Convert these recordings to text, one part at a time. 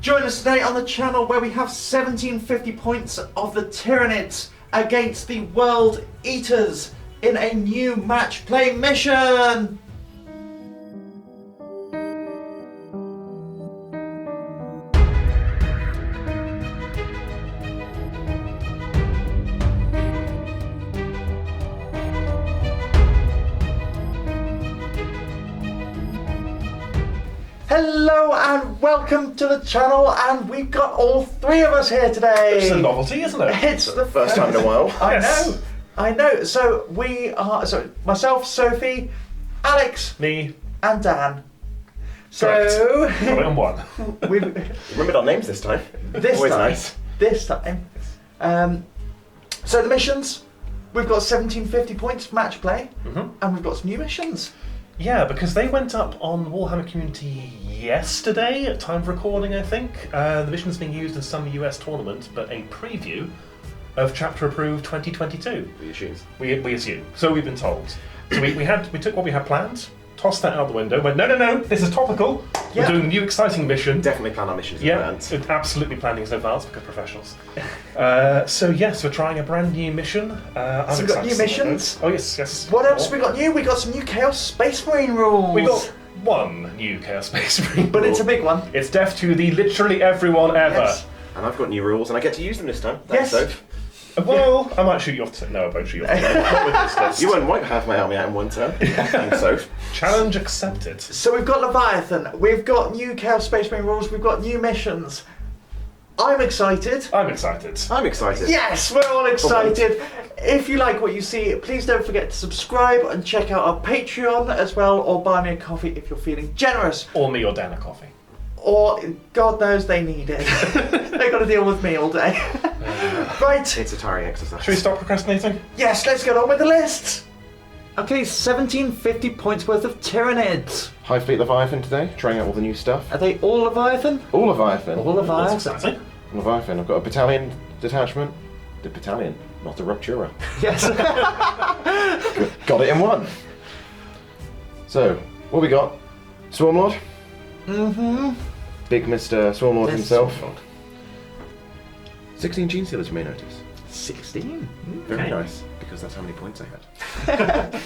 Join us today on the channel where we have 1750 points of the Tyranids against the World Eaters in a new match play mission. Hello and welcome to the channel, and we've got all three of us here today. It's a novelty, isn't it? It's the First time in a while. I know. So we are, myself, Sophie, Alex, Me. and Dan. Correct. So Got it on one. we've Remembered our names this time. Always nice. This time. So the missions, we've got 1750 points for match play, and we've got some new missions. Yeah, because they went up on Warhammer Community yesterday at time of recording, I think. The mission is being used in some US tournament, but a preview of Chapter Approved 2022. We assume. We assume. So we've been told. So we took what we had planned, tossed that out the window, went, no, this is topical. Yeah. We're doing a new exciting mission. Definitely plan our missions in Yeah, advance. absolutely planning in advance because professionals. So yes, we're trying a brand new mission. I'm So we've got excited new to see missions? what those. Oh yes. What else we got new? We got some new Chaos Space Marine rules. We got one new Chaos Space Marine but rule. it's a big one. It's deaf to the literally everyone ever. Yes. And I've got new rules, and I get to use them this time. Yes. Thanks, Soph. Well, I might shoot you off. No, I won't shoot you off. Not with this list. You won't wipe half my army out in one turn. Thanks, Soph. Challenge accepted. So we've got Leviathan, we've got new Chaos Space Marine rules, we've got new missions. I'm excited. I'm excited. I'm excited. Yes, we're all excited. If you like what you see, please don't forget to subscribe and check out our Patreon as well, or buy me a coffee if you're feeling generous. Or me or Dan a coffee. Or, God knows they need it. They've got to deal with me all day. Right. It's a tiring exercise. Should we stop procrastinating? Yes, let's get on with the list. Okay, 1750 points worth of Tyranids. High Fleet Leviathan today, trying out all the new stuff. Are they all Leviathan? All Leviathan. All That's Leviathan. exciting. Leviathan. I've got a Battalion detachment. The Battalion, not a Ruptura. Yes. Got it in one. So, what we got? Swarmlord. Big Mr. Swarmlord There's himself. Swarmlord. 16 Gene Stealers, you may notice. 16? Very nice, because that's how many points I had.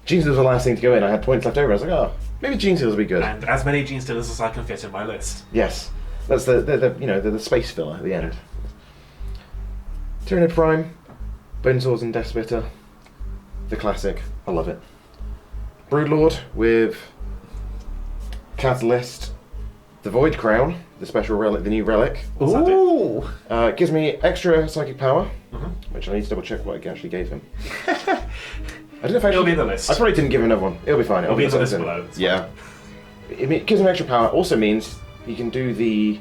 Gene Stealers were the last thing to go in. I had points left over. I was like, oh, maybe Gene Stealers will be good. And as many Gene Stealers as I can fit in my list. Yes, that's the space filler at the end. Tyranid Prime, Bone Swords and Death Spitter, the classic. I love it. Broodlord with Catalyst, the Void Crown, the special relic, the new relic. Ooh. It gives me extra psychic power, which I need to double check what I actually gave him. I don't know if I It'll be in the list. I probably didn't give him another one. It'll be fine. It'll be in the list something. below. It's Yeah. It gives him extra power. Also means he can do the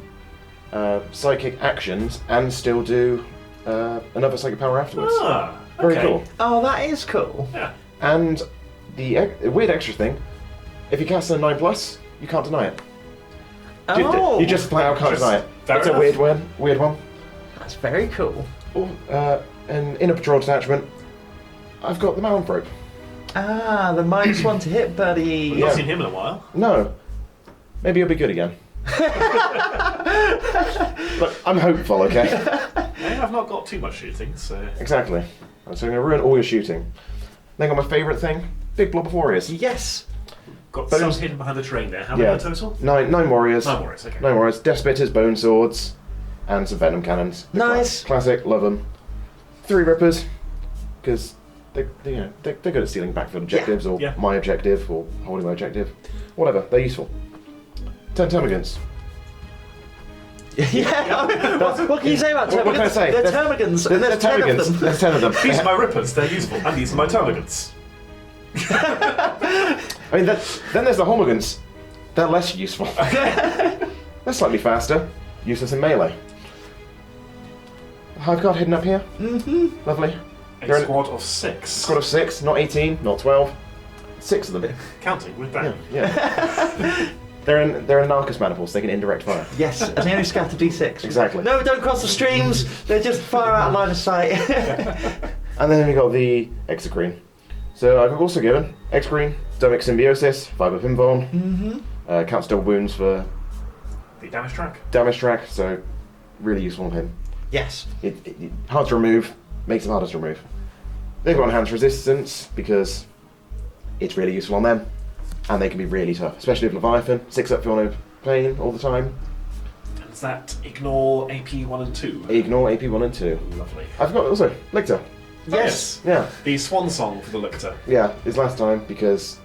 psychic actions and still do another psychic power afterwards. Ah, Very okay. cool. Oh, that is cool. Yeah. And the weird extra thing, if you cast a 9+, you can't deny it. Oh, You just flat out can't Just- deny it. fair That's enough. a weird one. that's very cool. And in a patrol detachment, I've got the Malmprobe. Ah, the -1 to hit, buddy. We've not seen him in a while. No. Maybe he'll be good again. But I'm hopeful, okay? Yeah, I've not got too much shooting, so... Exactly. So I'm going to ruin all your shooting. Then got my favourite thing, big blob of warriors. Yes. Got But some it was- hidden behind the terrain there. How many in total? Nine warriors. 9 warriors, okay. 9 warriors. Death Spitters, Bone Swords, and some Venom Cannons. The Nice. Classic, love them. 3 Rippers, because they're good at stealing backfield objectives, or Yeah. my objective, or holding my objective. Whatever, they're useful. 10 Termagants. Yeah. What can you say about What can I Termagants? say? They're They're- Termagants, and there's 10 of Termagants. them. There's 10 of them. These are my rippers, they're useful, and these are my termagants. I mean, then there's the Homogans. They're less useful. They're slightly faster, useless in melee. Hive Guard hidden up here. Lovely. A They're in- squad of 6. Squad of 6, not 18, not 12. 6 of them. Counting with that. Yeah. They're in Narcos manifolds, they can indirect fire. Yes, and they only scatter D6. Exactly. No, don't cross the streams. They're just far out of line of sight. And then we got the Exocrine. So I've also given Exocrine, Stomach Symbiosis, Fiber Pinbone, counts double wounds for The damage track. Damage track, so really useful on him. Yes. Hard to remove, makes him harder to remove. They've got enhanced resistance because it's really useful on them, and they can be really tough, especially with Leviathan. 6 up for no plane all the time. And is that ignore AP 1 and 2? Ignore AP 1 and 2. Lovely. I've got also Lictor. Yes. Yeah, The swan song for the Lictor. yeah. His last time because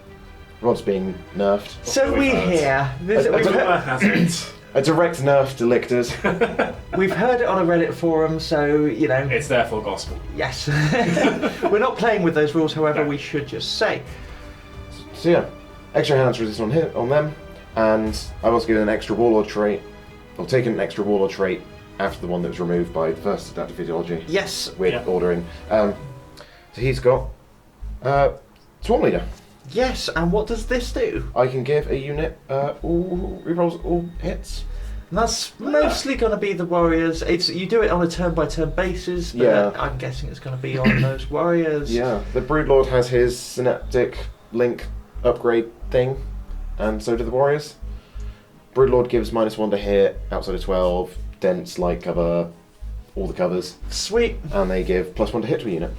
Rod's being nerfed. So we hear. Rumour has it. A direct nerf to Lictors. We've heard it on a Reddit forum, so you know. It's therefore gospel. Yes. We're not playing with those rules, however, No. we should just say. So yeah, extra hands resistance on them, and I've also given an extra Warlord trait, or taken an extra Warlord trait after the one that was removed by the first adaptive physiology Yes. with Yeah. ordering. So he's got Swarm Leader. Yes, and what does this do? I can give a unit rerolls all hits. And that's mostly going to be the warriors. You do it on a turn-by-turn basis, but Yeah. I'm guessing it's going to be on those warriors. Yeah, the Broodlord has his synaptic link upgrade thing, and so do the warriors. Broodlord gives -1 to hit outside of 12, dense, light cover, all the covers, Sweet. and they give +1 to hit to a unit.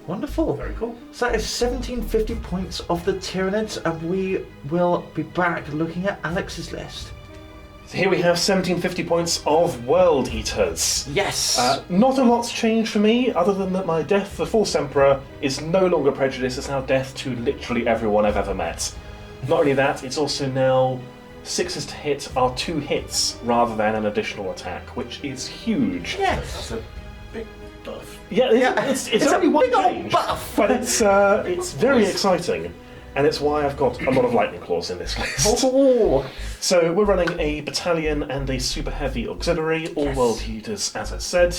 Wonderful. Very cool. So that is 1750 points of the Tyranids, and we will be back looking at Alex's list. So here we have 1750 points of World Eaters. Yes. Not a lot's changed for me, other than that my death, the False Emperor, is no longer prejudice, it's now death to literally everyone I've ever met. Not only that, it's also now 6s to hit are 2 hits rather than an additional attack, which is huge. yes. That's a big buff. Yeah, it's a only one big old change, buff. but it's very exciting, and it's why I've got a lot of lightning claws in this list. Oh. So we're running a battalion and a super heavy auxiliary, all world eaters, as I said.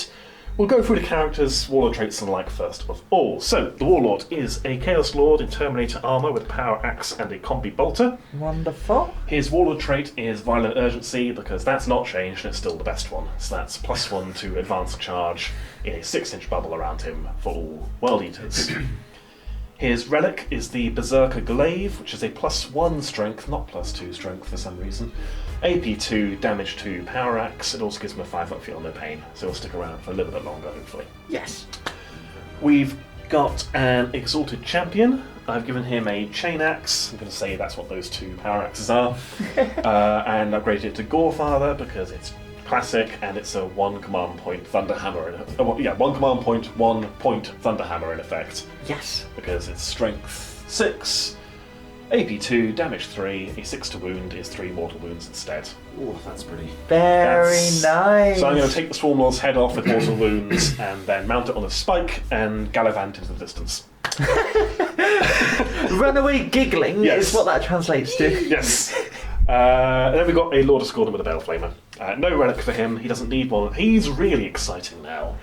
We'll go through the characters, warlord traits and the like first of all. So the warlord is a chaos lord in Terminator armour with a power axe and a combi-bolter. Wonderful. His warlord trait is violent urgency because that's not changed and it's still the best one. So that's +1 to advance charge in a 6-inch bubble around him for all world eaters. His relic is the Berserker Glaive, which is a +1 strength, not +2 strength for some reason. AP 2, damage 2, power axe. It also gives him a 5-up feel no pain, so he'll stick around for a little bit longer, hopefully. Yes. We've got an Exalted champion. I've given him a Chainaxe. I'm going to say that's what those 2 power axes are. And upgraded it to Gorefather because it's classic and it's a 1 command point thunder hammer. 1 command point, 1 point thunder hammer in effect. Yes. Because it's strength 6, AP 2, damage 3, a 6 to wound is 3 mortal wounds instead. Oh, that's pretty. Very nice. So I'm going to take the Swarmlord's head off with mortal wounds and then mount it on a spike and gallivant into the distance. Runaway giggling Yes. is what that translates to. Yes. And then we've got a Lord of Scorn with a Baleflamer. No relic for him, he doesn't need one. He's really exciting now.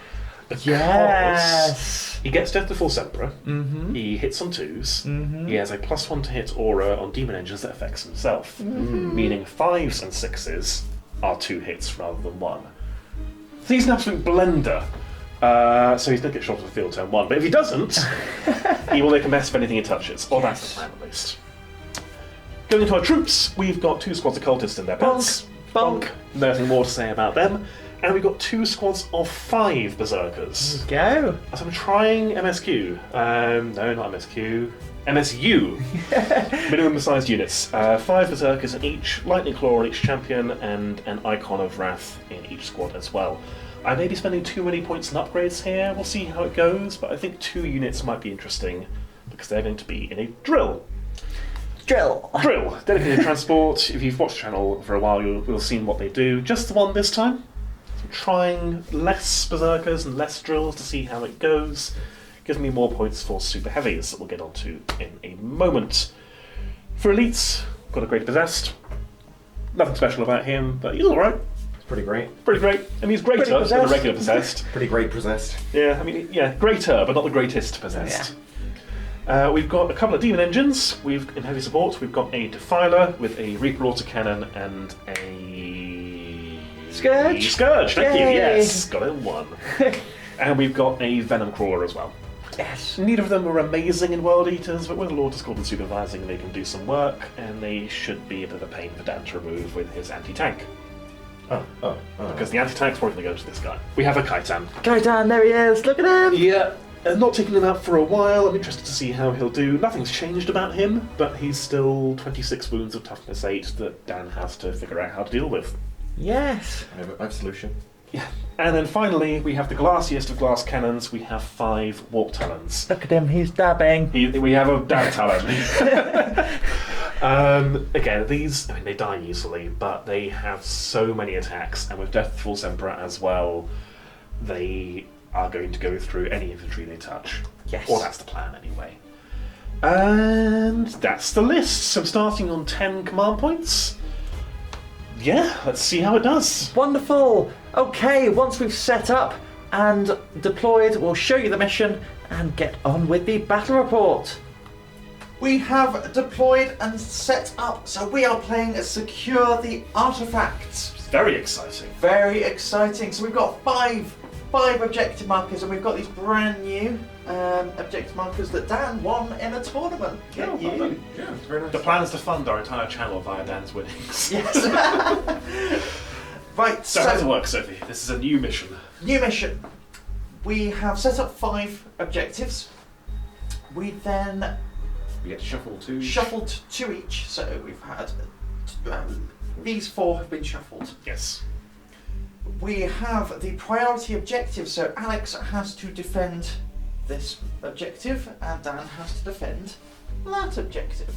Because Yes. he gets Death to False Emperor, Mm-hmm. he hits on 2s, he has a +1 to hit aura on demon engines that affects himself, meaning 5s and 6s are 2 hits rather than 1. So he's an absolute blender. So he's going to get shot off the field turn 1, but if he doesn't, he will make a mess of anything he touches, or that's the plan at least. Going into our troops, we've got 2 squads of cultists in their beds. Bonk. Nothing more to say about them. And we've got 2 squads of 5 berserkers. Go. So I'm trying MSQ. No, not MSQ. MSU. Minimum sized units. 5 berserkers in each, lightning claw on each champion, and an icon of wrath in each squad as well. I may be spending too many points on upgrades here. We'll see how it goes, but I think 2 units might be interesting because they're going to be in a drill. Drill. Drill, dedicated transport. If you've watched the channel for a while, you'll have seen what they do. Just the one this time. So I'm trying less berserkers and less drills to see how it goes. Gives me more points for super heavies that we'll get onto in a moment. For elites, got a great possessed. Nothing special about him, but he's alright. It's pretty great. Pretty great. I mean, he's greater Pretty than the possessed. regular possessed. Pretty great possessed. Yeah, I mean, yeah, greater, but not the greatest possessed. We've got a couple of demon engines. In heavy support, we've got a Defiler with a Reaper autocannon and a Scourge. Scourge. Thank you. Yay. Yes, got it in 1. And we've got a Venom Crawler as well. Yes. Neither of them are amazing in World Eaters, but with Lord of Scorn supervising, they can do some work, and they should be a bit of a pain for Dan to remove with his anti-tank. Because the anti-tank's probably going to go to this guy. We have a Kaitan. Kaitan, there he is. Look at him. Yeah, not taking him out for a while. I'm interested to see how he'll do. Nothing's changed about him, but he's still 26 wounds of toughness 8 that Dan has to figure out how to deal with. Yes. I have a solution. Yeah. And then finally, we have the glassiest of glass cannons. We have 5 warp talons. Look at him. He's dabbing. We have a dab talon. Again, these, they die easily, but they have so many attacks, and with Deathful Emperor as well, they are going to go through any infantry they touch. Yes. Or that's the plan anyway. And that's the list. So starting on 10 command points. Yeah, let's see how it does. Wonderful. Okay, once we've set up and deployed, we'll show you the mission and get on with the battle report. We have deployed and set up, so we are playing Secure the Artifacts. It's very exciting. Very exciting. So we've got five objective markers, and we've got these brand new objective markers that Dan won in a tournament. Yeah, Get you. well done. Yeah, it's very nice. The plan is to fund our entire channel via Dan's winnings. Yes. Right, So how does it work, Sophie? This is a new mission. new mission. We have set up 5 objectives. We then We get to shuffle 2. shuffled 2 each, so we've had these 4 have been shuffled. Yes. We have the priority objective, so Alex has to defend this objective, and Dan has to defend that objective.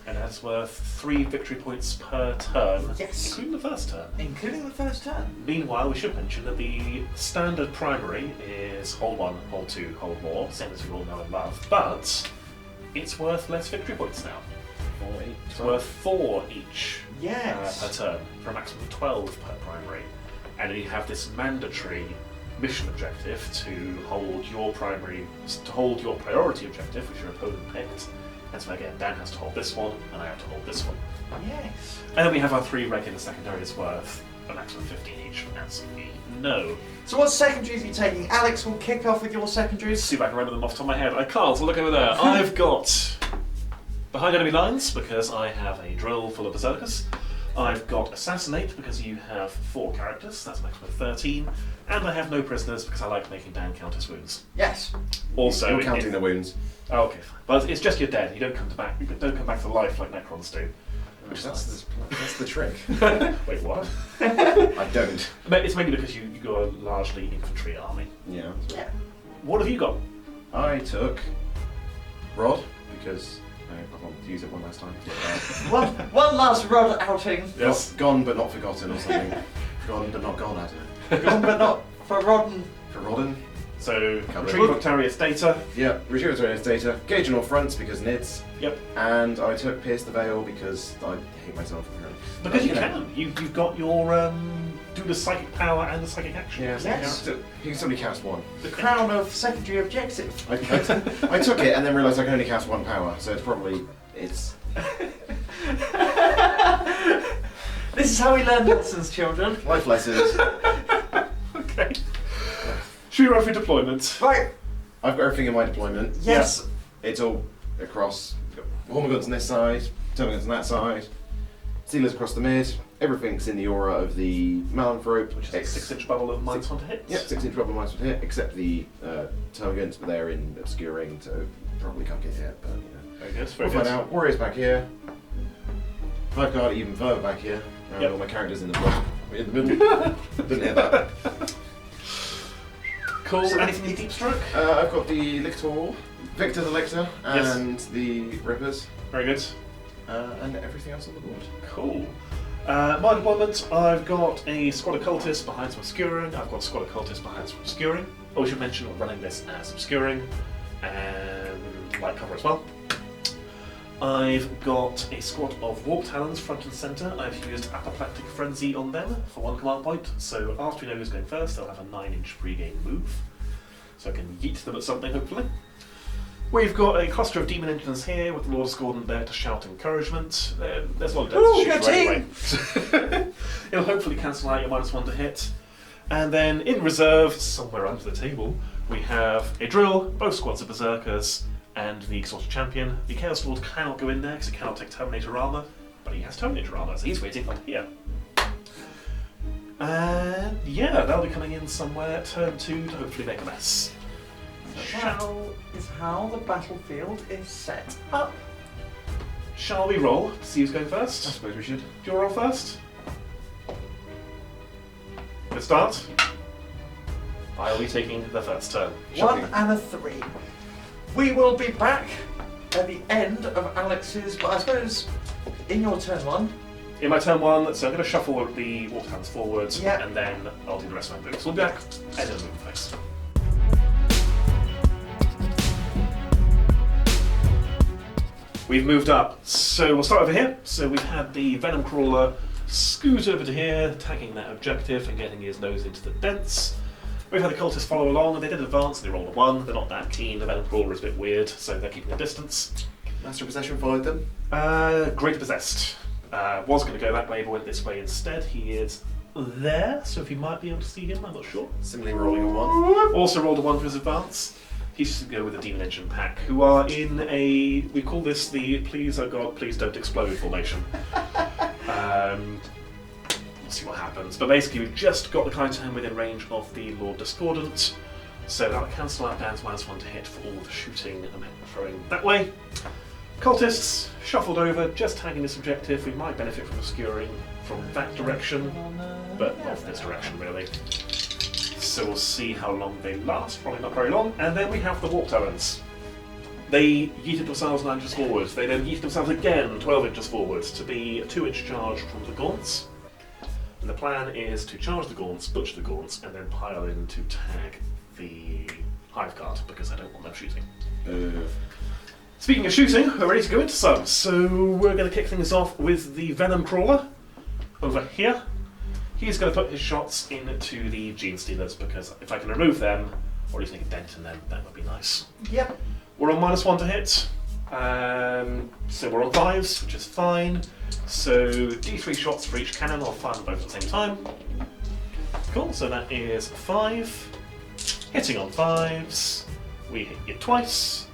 And that's worth 3 victory points per turn. Yes. Including the first turn. Including the first turn. Meanwhile, we should mention that the standard primary is hold 1, hold 2, hold more, same as we all know and love, but it's worth less victory points now. 4, 8, It's worth 4 each Yes. per turn, for a maximum of 12 per primary. And then you have this mandatory mission objective to hold your priority objective, which your opponent picked. And so again, Dan has to hold this one, and I have to hold this one. Yes. And then we have our 3 regular secondaries worth a maximum of 15 each, as we know. So what secondaries are you taking? Alex will kick off with your secondaries. See if I can remember them off the top of my head. I can't, so look over there. I've got behind enemy lines, because I have a drill full of berserkers. I've got assassinate, because you have 4 characters, that's a maximum of 13. And I have no prisoners, because I like making Dan count as wounds. Yes. Also, You're counting the wounds. Oh, okay, fine. But it's just you're dead. You don't come back. You don't come back to life like Necrons do. Which is nice. That's the trick. Wait, what? I don't. It's mainly because you go a largely infantry army. Yeah. Yeah. What have you got? I took Rod because I wanted to use it one last time. One last rod outing. Yes. Gone but not forgotten or something. Gone but not gone, I don't know. Gone but not forgotten. Forrodden. So, Cover. retrieve Octarius data. Yeah, retrieve Tyranids data. Gauge on all fronts because NIDS. Yep. And I took Pierce the Veil because I hate myself apparently. Because you know. can. You've got your do the psychic power and the psychic action. Yeah, Yes. you can only cast 1. The crown of secondary objective. I took it and then realised I can only cast 1 power, so it's This is how we learn lessons, children. life lessons. Okay. Should we run through deployment? Right. I've got everything in my deployment. Yes. It's all across. Warhammer guns on this side, Terminator guns on that side, Sealers across the mid. Everything's in the aura of the Malanthrope, Which is a 6-inch bubble of -1 to hit. Yeah, 6-inch rubber mice would hit, except the Termagants, but they're in obscuring, so probably can't get hit. But you know, Very good. we'll Very find good. out. Warriors back here. 5 card even further back here. Yep. All my characters in the block. In the middle. Didn't hit that. Cool. So Anything in deep stroke? I've got the Lictor, Victor the Lictor, Yes. and the Rippers, Very good. and everything else on the board. Cool. My deployment, I've got a squad of cultists behind some obscuring. I've got a squad of cultists behind some obscuring. Oh, we should mention we're running this as obscuring and light cover as well. I've got a squad of warp talons front and centre. I've used apoplectic frenzy on them for 1 command point. So after we know who's going first, they'll have a 9-inch pre-game move. So I can yeet them at something, hopefully. We've got a cluster of demon engines here with the Lord Discordant there to shout encouragement. There's a lot of deaths Ooh, to shoot good for anyway. It'll hopefully cancel out your -1 to hit. And then in reserve, somewhere under the table, we have a drill, both squads of berserkers, and the Exalted Champion. The Chaos Lord cannot go in there because he cannot take Terminator armour, but he has Terminator armour, so he's waiting up here. Yeah, they'll be coming in somewhere, turn 2 to hopefully make a mess. That is how the battlefield is set up. Shall we roll to see who's going first? I suppose we should. Do you want to roll first? Good start. I'll be taking the first turn. 1 and a 3. We will be back at the end of Alex's, but I suppose in your turn 1. In my turn 1, so I'm going to shuffle the water hands forwards, Yeah. and then I'll do the rest of my moves. We'll be back end of the movement phase. We've moved up, so we'll start over here. So we've had the Venom Crawler scoot over to here, tagging that objective and getting his nose into the dents. We've had the Cultists follow along, and they did advance, and they rolled a 1. They're not that keen. The Venom Crawler is a bit weird, so they're keeping a distance. Master of Possession followed them. Great Possessed. Was going to go that way, but went this way instead. He is there, so if you might be able to see him, I'm not sure. Similarly rolling a 1. Also rolled a 1 for his advance. He's just going to go with the Demon Engine pack, who are in a... we call this the Please, oh God, Please Don't Explode formation. We'll see what happens. But basically, we've just got the Khitan within range of the Lord Discordant, so that'll cancel out Dan's -1 to hit for all the shooting and throwing that way. Cultists, shuffled over, just tagging this objective. We might benefit from obscuring from that direction, but not from this direction, really. So we'll see how long they last, probably not very long. And then we have the Warp Terrans. They yeeted themselves 9 inches forwards. They then yeeted themselves again 12 inches forwards to be a 2-inch charge from the Gaunts. And the plan is to charge the Gaunts, butcher the Gaunts, and then pile in to tag the Hive Guard, because I don't want them shooting. Speaking of shooting, we're ready to go into some. So we're going to kick things off with the Venom Crawler over here. He's going to put his shots into the Gene Stealers, because if I can remove them, or at least make a dent in them, that would be nice. Yep. We're on -1 to hit. So we're on 5s, which is fine. So D3 shots for each cannon, I'll fire them both at the same time. Cool, so that is 5. Hitting on 5s. We hit you twice.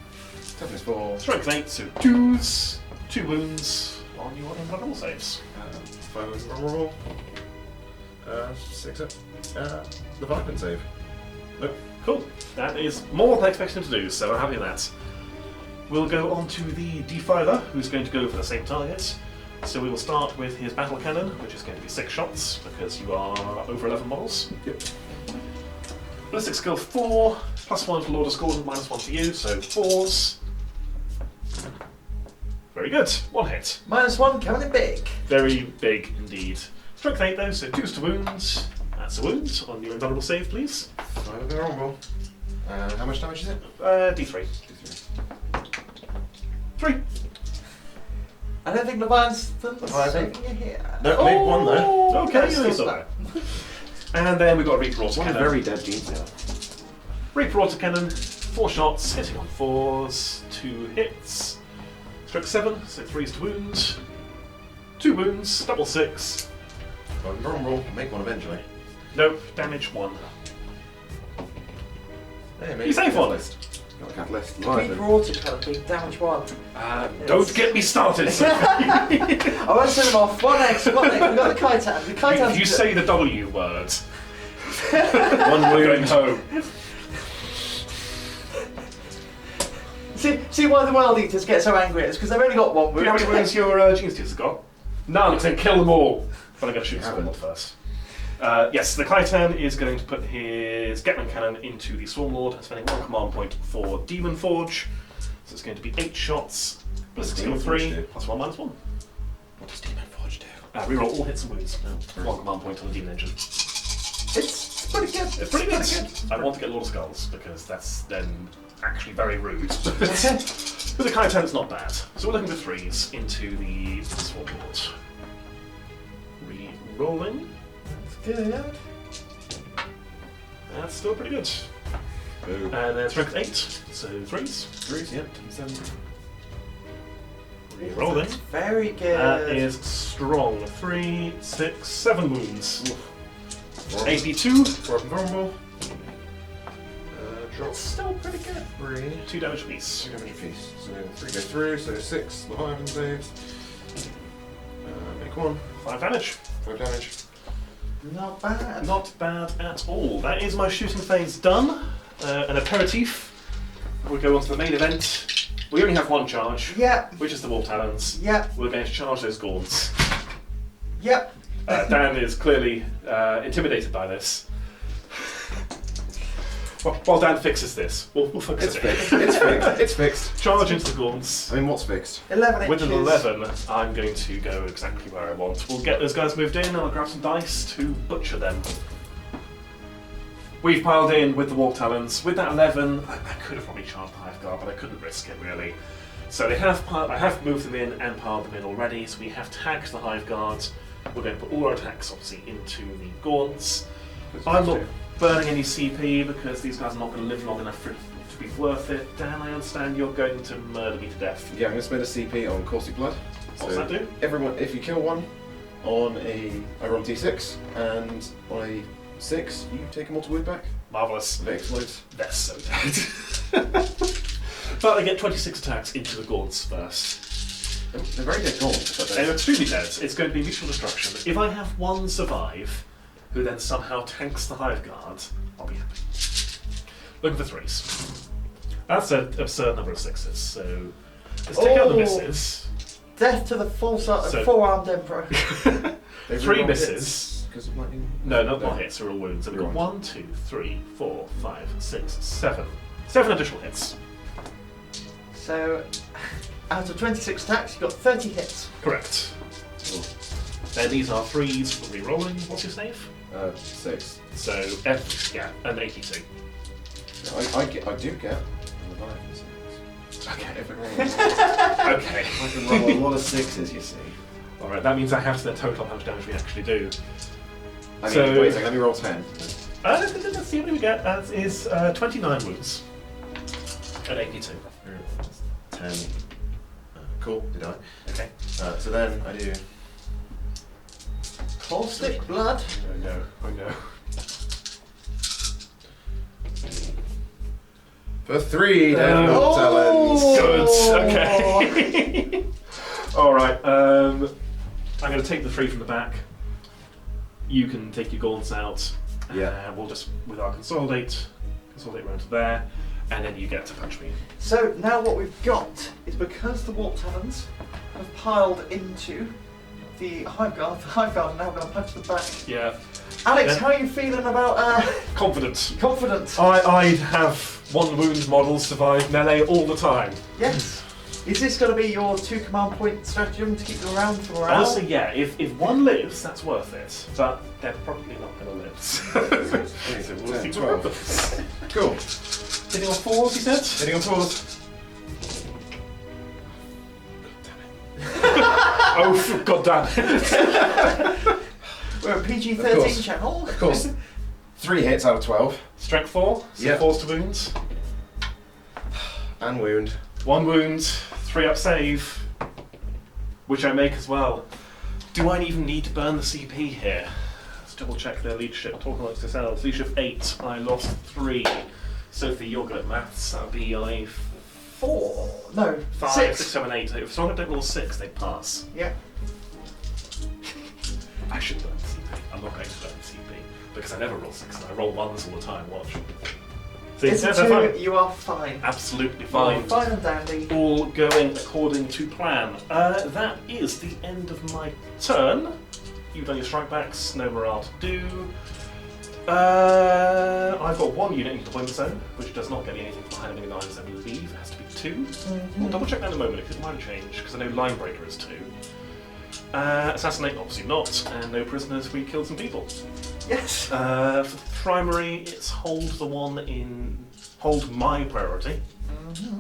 Toughness 4. Strength 8, so 2s. 2 wounds on your invulnerable saves. 5 roll. 6 up. The Vibrant save. Nope. Cool. That is more than I expected him to do, so I'm happy with that. We'll go on to the D5er, who's going to go for the same target. So we will start with his battle cannon, which is going to be 6 shots, because you are over 11 models. Yep. Ballistic skill 4, +1 for Lord Discordant, -1 for you, so 4s. Very good. 1 hit. -1 coming in big. Very big indeed. Strength 8 though, so 2s to wound. That's a wound on your invulnerable save, please. 5 of the wrong roll. How much damage is it? D3. D3. 3. I don't think Leviathan's Leviathan. saving you here. No, made 1 though. Okay, that's you still saw that. And then we've got a Reaper One Cannon. very dead genes now. Reaper Cannon, 4 shots, hitting on 4s, 2 hits. Strength 7, so 3s to wound. 2 wounds, double 6. 5 of the wrong roll. Make 1 eventually. Nope, damage 1. Hey, mate. You save 1. Got a catalyst. Reaper Leviathan. autocannon being damage 1. Don't get me started. I won't send them off. What next? What next? We've got the Khitan. The Khitan's you say the W word. 1 Going wound. home. See why the World Eaters get so angry at us? Because they've only got 1 Do wound. you know how many wounds your Gene Stealers have got? None, then kill them all. But I'm going to shoot Haven't. Swarmlord first. Yes, the Khitan is going to put his Getman Cannon into the Swarmlord, spending 1 command point for Demon Forge. So it's going to be 8 shots, ballistic skill Demon Forge 3, do? +1, -1. What does Demon Forge do? Reroll all hits and wounds. 1 command point on the Demon Engine. It's pretty good. It's pretty good. I want to get Lord of Skulls, because that's then actually very rude. But with the Khitan, it's not bad. So we're looking for 3s into the Swarmlord. Re-rolling. Good. That's still pretty good. Boo. And then strength 8, so 3s. 3s, yep. 7. Re-rolling. Very good. That is strong. 3, 6, 7 wounds. 82. 4 of the wrong roll. Drop. Still pretty good. 3. 2 damage apiece. 2 damage apiece. So 3 goes through, so 6 Leviathan saves. Make 1. 5 damage. 5 damage. Not bad. Not bad at all. That is my shooting phase done. An aperitif. We'll go on to the main event. We only have one charge, Yep. which is the Wolf Talons. Yep. We're going to charge those Gaunts. Yep. Dan is clearly intimidated by this. While Dan fixes this, we'll focus It's on it. fixed. It's fixed. It's fixed. Charge into the Gaunts. I mean, what's fixed? 11 With inches. an 11, I'm going to go exactly where I want. We'll get those guys moved in and I'll grab some dice to butcher them. We've piled in with the Wolf Talons. With that 11, I could have probably charged the Hive Guard, but I couldn't risk it really. So I have moved them in and piled them in already, so we have tagged the Hive Guard. We're going to put all our attacks obviously into the Gaunts. I'm not burning any CP because these guys are not going to live long enough for it to be worth it. Dan, I understand you're going to murder me to death. Yeah, I'm going to spend a CP on Caustic Blood. What does that do? Everyone, if you kill one on I roll D6, and on a 6, you take a mortal wound back. Marvellous. It explodes. They're so dead. But I get 26 attacks into the Gaunts first. They're very dead Gaunts, but They're extremely dead. It's going to be mutual destruction. If I have one survive, who then somehow tanks the Hive Guard, I'll be happy. Looking for 3s. That's an absurd number of 6s, so let's take out the misses. Death to the So- four-armed emperor. They 3 reroll misses. hits 'cause of lightning. No, not hits, they're all wounds. So we've got 1, 2, 3, 4, 5, 6, 7. 7 additional hits. So, out of 26 attacks, you've got 30 hits. Correct. Then these are 3s for re-rolling. What's your save? 6. So, an 82. I do get. Okay. If it rolls. Okay. I can roll a lot of 6s, you see. Alright, that means I have to then total how much damage we actually do. I mean, So- wait a second, let me roll 10. Let's see what we get. That is 29 wounds. At 82. 10. Cool, did I? Okay. So then I do. Caustic blood. I know. For 3 dead Oh. Talons. Good, okay. Alright, I'm going to take the 3 from the back. You can take your Gaunts out. Yeah. We'll just, with our consolidate around to there, and then you get to punch me. So now what we've got is because the Warp Talons have piled into the Hive Guard are now going to punch them back. Yeah. Alex, Yeah. how are you feeling about Confident. confidence? I have 1 wound model survive melee all the time. Yes. Is this going to be your 2 command point stratagem to keep you around for morale? Honestly, yeah, if 1 lives, that's worth it. But they're probably not going to live. So we'll see 12. what happens. Cool. Hitting on 4s, you said? Hitting on 4s. Oh, god damn it. We're a PG-13 Of course. channel. Of course. 3 hits out of 12. Strength 4, so Yeah. 4s to wounds. And wound. 1 wound, 3 up save, which I make as well. Do I even need to burn the CP here? Let's double check their leadership. Talk amongst yourselves. Leadership 8, I lost 3. Sophie, you're good at maths. That would be 4. No. 5, 6. 6, 7, 8. If someone don't roll 6, they pass. Yeah. I should burn the CP. I'm not going to burn the CP because I never roll 6. I roll 1s all the time. Watch. See, It's a they're fine. 2, you are fine. Absolutely fine. Fine and dandy. All going according to plan. That is the end of my turn. You've done your strike backs, no morale to do. I've got 1 unit in deployment zone, which does not get me anything behind enemy lines, I believe. It has to be 2. We'll double check that in a moment, it might change, because I know line breaker is 2. Assassinate, obviously not, and no prisoners, we killed some people. Yes. For the primary, it's hold my priority,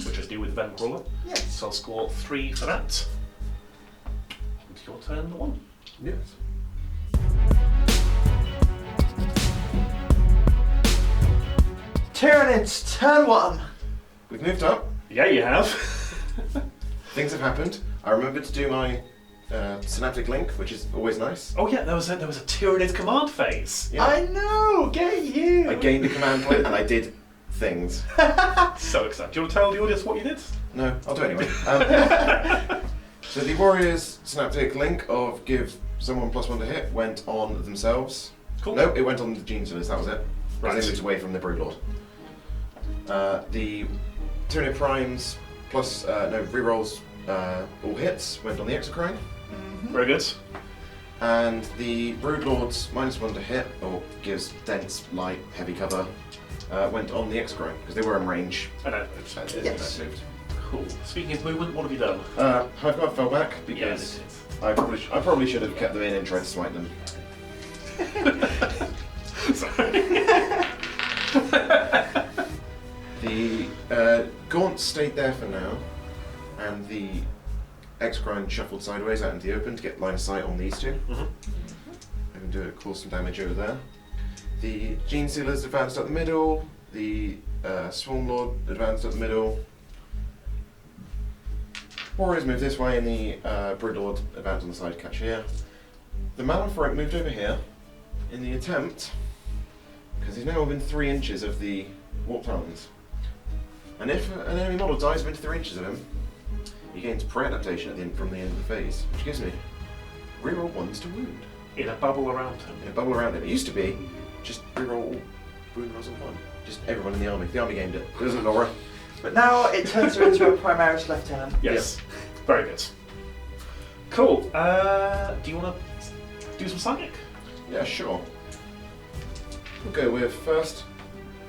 which is deal with Venom Crawler. Yes. So I'll score 3 for that. It's your turn, 1. Yes. Tyranids, turn 1. We've moved up. Yeah, you have. Things have happened. I remembered to do my synaptic link, which is always nice. Oh yeah, there was a Tyranid command phase. Yeah. I know, get you. I gained a command point and I did things. So excited. Do you want to tell the audience what you did? No, I'll do it anyway. So the warrior's synaptic link of give someone +1 to hit went on themselves. Cool. No, it went on the Gene Stealers, that was it. Right. As they moved away from the Broodlord. The Tyranid Primes plus rerolls all hits went on the Exocrine. Very good. And the Broodlord's -1 to hit, or gives dense, light, heavy cover, went on the Exocrine, because they were in range. I know. Yes. Moved. Cool. Speaking of movement, what have you done? Hive Guard fell back because I probably should have kept them in and tried to smite them. Sorry. The Gaunt stayed there for now, and the Exocrine shuffled sideways out into the open to get line of sight on these two. I can cause some damage over there. The Gene Sealers advanced up the middle, the Swarm Lord advanced up the middle. Warriors moved this way, and the Broodlord advanced on the side to catch here. The Malifroit moved over here in the attempt, because he's now within 3 inches of the Warp Talons. And if an enemy model dies within 3 inches of him, he gains pre-adaptation from the end of the phase, which gives me reroll 1s to wound. In a bubble around him. In a bubble around him. It used to be just reroll all wound rolls on 1. Just everyone in the army. The army gamed it. It wasn't Laura. But now it turns her into a Primaris Lieutenant. Yes. Very good. Cool. Do you want to do some psychic? Yeah, sure. We'll go with first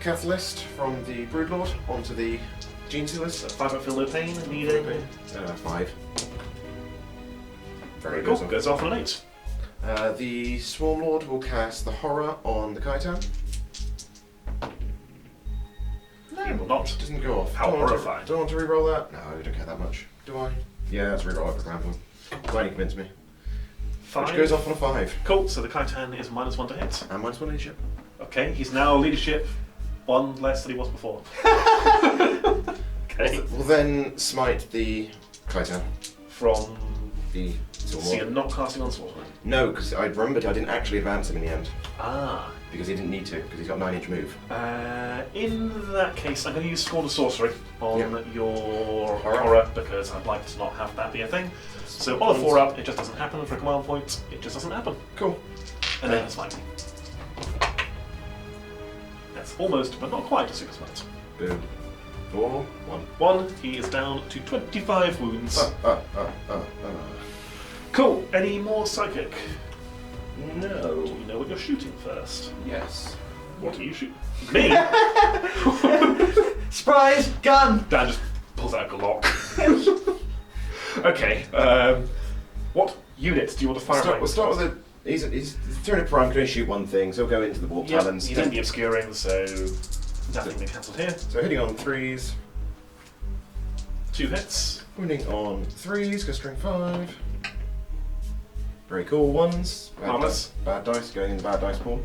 Catalyst from the Broodlord onto the Gene Sealers. 5 up feel no pain, needing. 5. Very cool. Goes off on an 8. The Swarm Lord will cast the Horror on the Kaitan. He will not. Doesn't go off. How Don't want to- horrifying. Don't want to re-roll that? No, I don't care that much. Do I? Yeah, let's re-roll it for ground one. Glad you convinced me. 5. Which goes off on a 5. Cool. So the Kaitan is -1 to hit. And -1 leadership. Okay. He's now leadership 1 less than he was before. Okay. We'll then smite the Kaitan. From. The Swarm So you're Lord. not casting on Sword. No, because I remembered I didn't actually advance him in the end. Ah. Because he didn't need to, because he's got 9-inch move. In that case, I'm going to use Scorn of Sorcery on Yeah. your Horror. horror because I'd like to not have that be a thing. So on a 4 up, it just doesn't happen. For a command point, it just doesn't happen. Cool. And then it's fine. That's almost, but not quite a super smite. Boom. 4, 1. 1, he is down to 25 wounds. Uh. Cool. Any more psychic? No. Do you know what you're shooting first? Yes. What are you shooting? Me? Surprise! Gun! Dan just pulls out a Glock. Okay. What units do you want to fire at? We'll start with the. He's Tyranid Prime can only shoot one thing, so he'll go into the Warp Yeah, Talons. he's in the obscuring, so nothing been cancelled here. So hitting on 3s, 2 hits. wounding on 3s, go string 5. Very cool. 1s. Harmless. Bad dice going in the bad dice pool.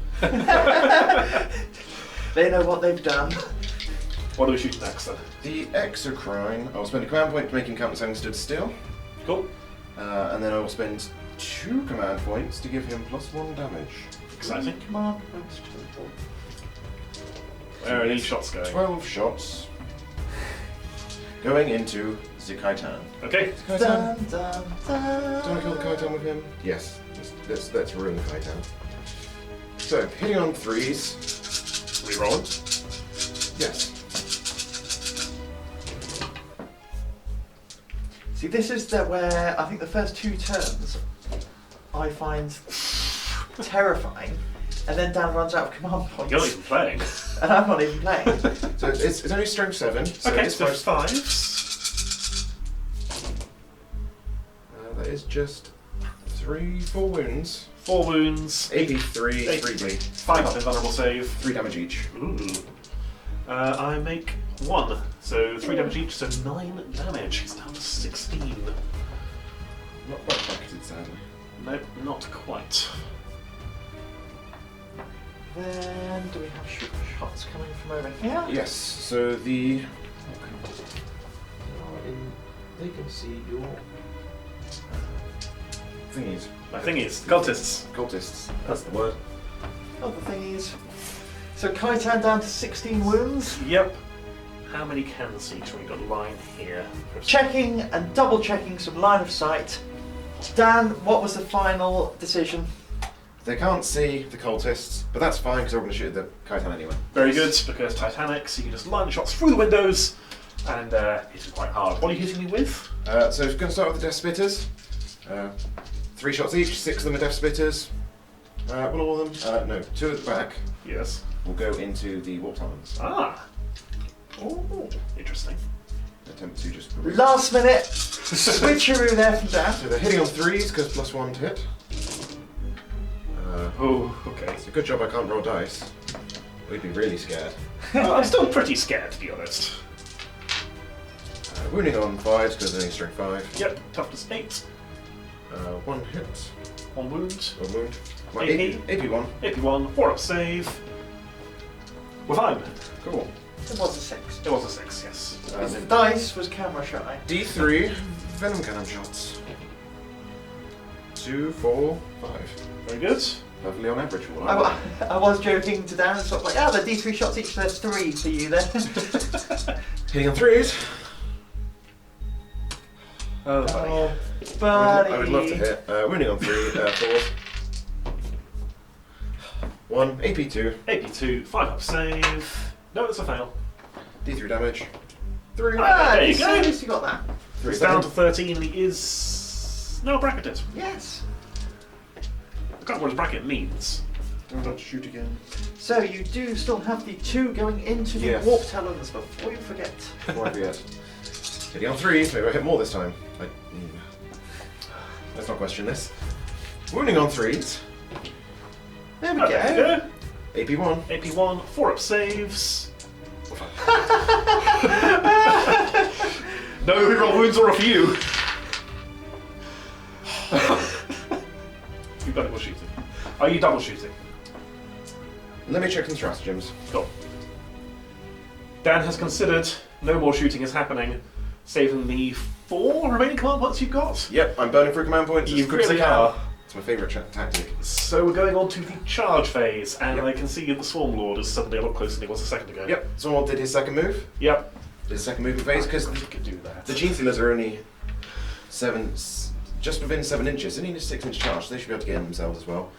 They know what they've done. What are we shooting next then? The Exocrine, I'll spend a command point to make him count as having stood still. Cool. And then I will spend 2 command points to give him +1 damage. Exciting. Come on. Where are these shots going? 12 shots. Going into the Kaitan. Okay. Kaitan. Dun, dun, Do I dun. kill the Kaitan with him? Yes. Let's ruin the Kaitan. So, hitting on 3s. Rerolling. Yes. See, this is where I think the first 2 turns I find terrifying, and then Dan runs out of command points, You're not even playing. and I'm not even playing. So it's only strength 7. So Okay, it's so first- 5s. that is just 4 wounds. 4 wounds. 83, 3 bleed. 5 up invulnerable save. 3 damage each. Ooh. I make 1, so 3 damage each, so 9 damage. He's down to 16. Not quite bucketed, sadly. Nope, not quite. Then do we have shots coming from over here? Yes, so the. They can see your. Thingies. My thing is, cultists. Cultists. That's the word. Other thingies. So Kaitan down to 16 wounds. Yep. How many can see? So we've got a line here. Checking and double checking some line of sight. Dan, what was the final decision? They can't see the cultists, but that's fine because they're going to shoot at the Khitan anyway. Very good, because Titanic's, you can just line the shots through the windows and hit it quite hard. What are you hitting me with? So we're going to start with the Death Spitters. 3 shots each, 6 of them are Death Spitters. Will all of them? No, 2 at the back Yes. will go into the Warp Talons. Ah. Oh, interesting. Attempt to just... Last minute switcheroo there from Dan. So they're hitting on 3s because +1 to hit. Oh, okay. It's a good job I can't roll dice. We'd be really scared. I'm still pretty scared, to be honest. Wounding on 5s because they're only strength 5. Yep, toughness 8. 1 hit. 1 wound. 1 wound. My AP. AP1. AP1, 4 up save. We're fine. Cool. It was a 6. It was a 6, yes. The dice was camera shy. D3 Venom Cannon shots. 2, 4, 5. Very good. Perfectly on average for what I want. I was joking to Dan, sort of like, they're D3 shots each, there's 3 for you then. Hitting on 3s. Oh, buddy. Buddy. I would love to hit. Wounding on 3, 4s. 1, AP2, AP2, 5 up save. No, it's a fail. D3 damage. 3. Ah, There you so go. at least you got that. 3 It's down to 13 and he is now bracketed. Yes. I can't remember what his bracket means. Don't shoot again. So you do still have the 2 going into the Yes. Warp Talons before you forget. Before I forget. Hitting on 3s, maybe I hit more this time. Let's not question this. Wounding on 3s. There we Oh, go. there you go. AP1. AP1, 4 up saves. No reroll wounds are off you. You've got it, shooting. Are you double shooting? Let me check some stratagems. Cool. Dan has considered no more shooting is happening, saving the 4 remaining command points you've got. Yep, I'm burning through command points. You as quick as I really can. are. It's my favourite tactic. So we're going on to the charge phase, and Yep. I can see the Swarm Lord is suddenly a lot closer than he was a second ago. Yep, someone did his second move. Yep. Did his second movement phase because We could do that. the Gene Stealers are only just within 7 inches. They need a 6-inch charge, so they should be able to get in themselves as well.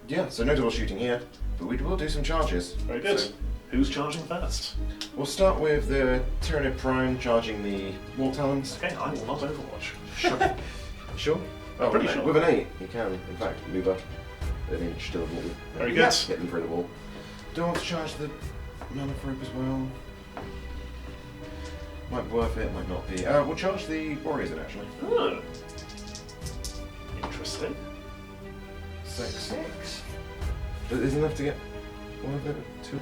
Yeah, so no double shooting here, but we will do some charges. Very good. So Who's charging first? we'll start with the Tyranid Prime charging the War Talons. Okay, I will not Overwatch. Sure. Sure? Oh, Pretty with sure. With an 8, you can, in fact, move up an inch to the wall. Very Yeah. good. Hit them through the wall. Don't want to charge the Mana Probe as well. Might be worth it, might not be. We'll charge the Warriors in, actually. Oh. Interesting. 6. 6. Isn't enough to get one of the 2?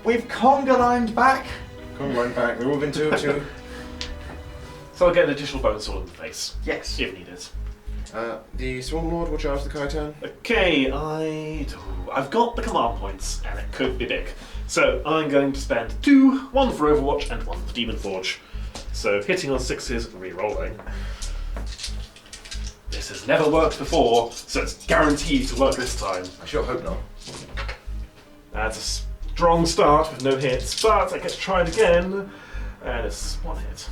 We've conga lined back. Come on, line back. We're all within 2 of 2. So I'll get an additional bone sword in the face, Yes. if needed. The Swarm Lord will charge the Khitan. Okay, I've got the command points, and it could be big. So I'm going to spend 2, 1 for Overwatch and 1 for Demon Forge. So hitting on 6s, re-rolling. This has never worked before, so it's guaranteed to work this time. I sure hope not. That's a strong start with no hits, but I get to try it again, and it's 1 hit.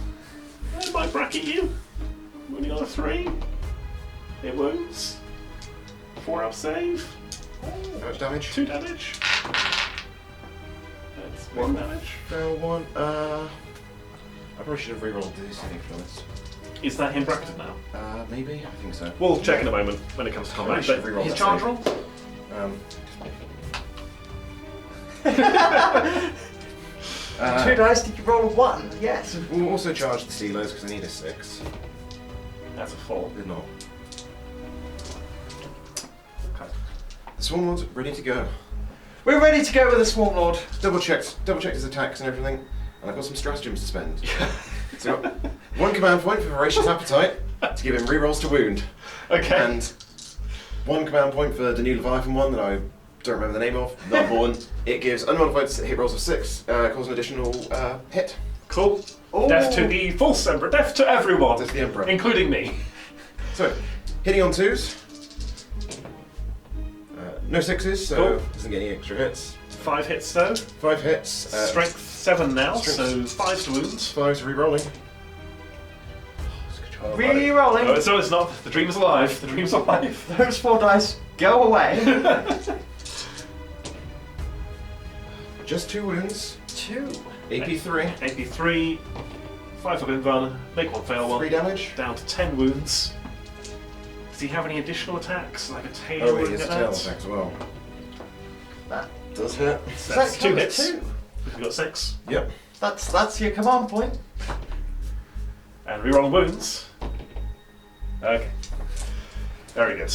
And might bracket you. Wounding on a 3. It wounds. 4 up save. How much damage? 2 damage. That's 1 damage. Fail 1. I probably should have re-rolled this, I think, to be honest. Is that him bracketed now? Maybe? I think so. We'll check in a moment when it comes to combat. should But reroll his that charge save. roll? Two dice, did you roll a 1? Yes. We'll also charge the Steelers because I need a 6. That's a 4. Did not. Okay. The Swarm Lord's ready to go. We're ready to go with the Swarm Lord. Double checked his attacks and everything, and I've got some stratagems to spend. So, 1 command point for Voracious Appetite to give him rerolls to wound, Okay. and 1 command point for the new Leviathan one that I don't remember the name of. Not important. It gives unmodified hit rolls of 6, cause an additional hit. Cool. Ooh. Death to the false Emperor. Death to everyone. Death to the Emperor. Including me. So, hitting on 2s. No 6s, so Cool. doesn't get any extra hits. 5 hits though. 5 hits. Strength 7 now, strength- so 5 to wounds. 5's re-rolling. Re-rolling. No, it's not. The dream is alive. The dream's alive. Those 4 dice go away. Just 2 wounds. 2. AP3. AP3, 5 up invuln, make 1 fail 1. 3 damage. Down to 10 wounds. Does he have any additional attacks, like a tail Oh, wound he has a at tail that? attack as well. That, Does hit. That's 2 covers hits. 2. We've got 6. Yep. That's your command point. And reroll wounds. Okay. Very good.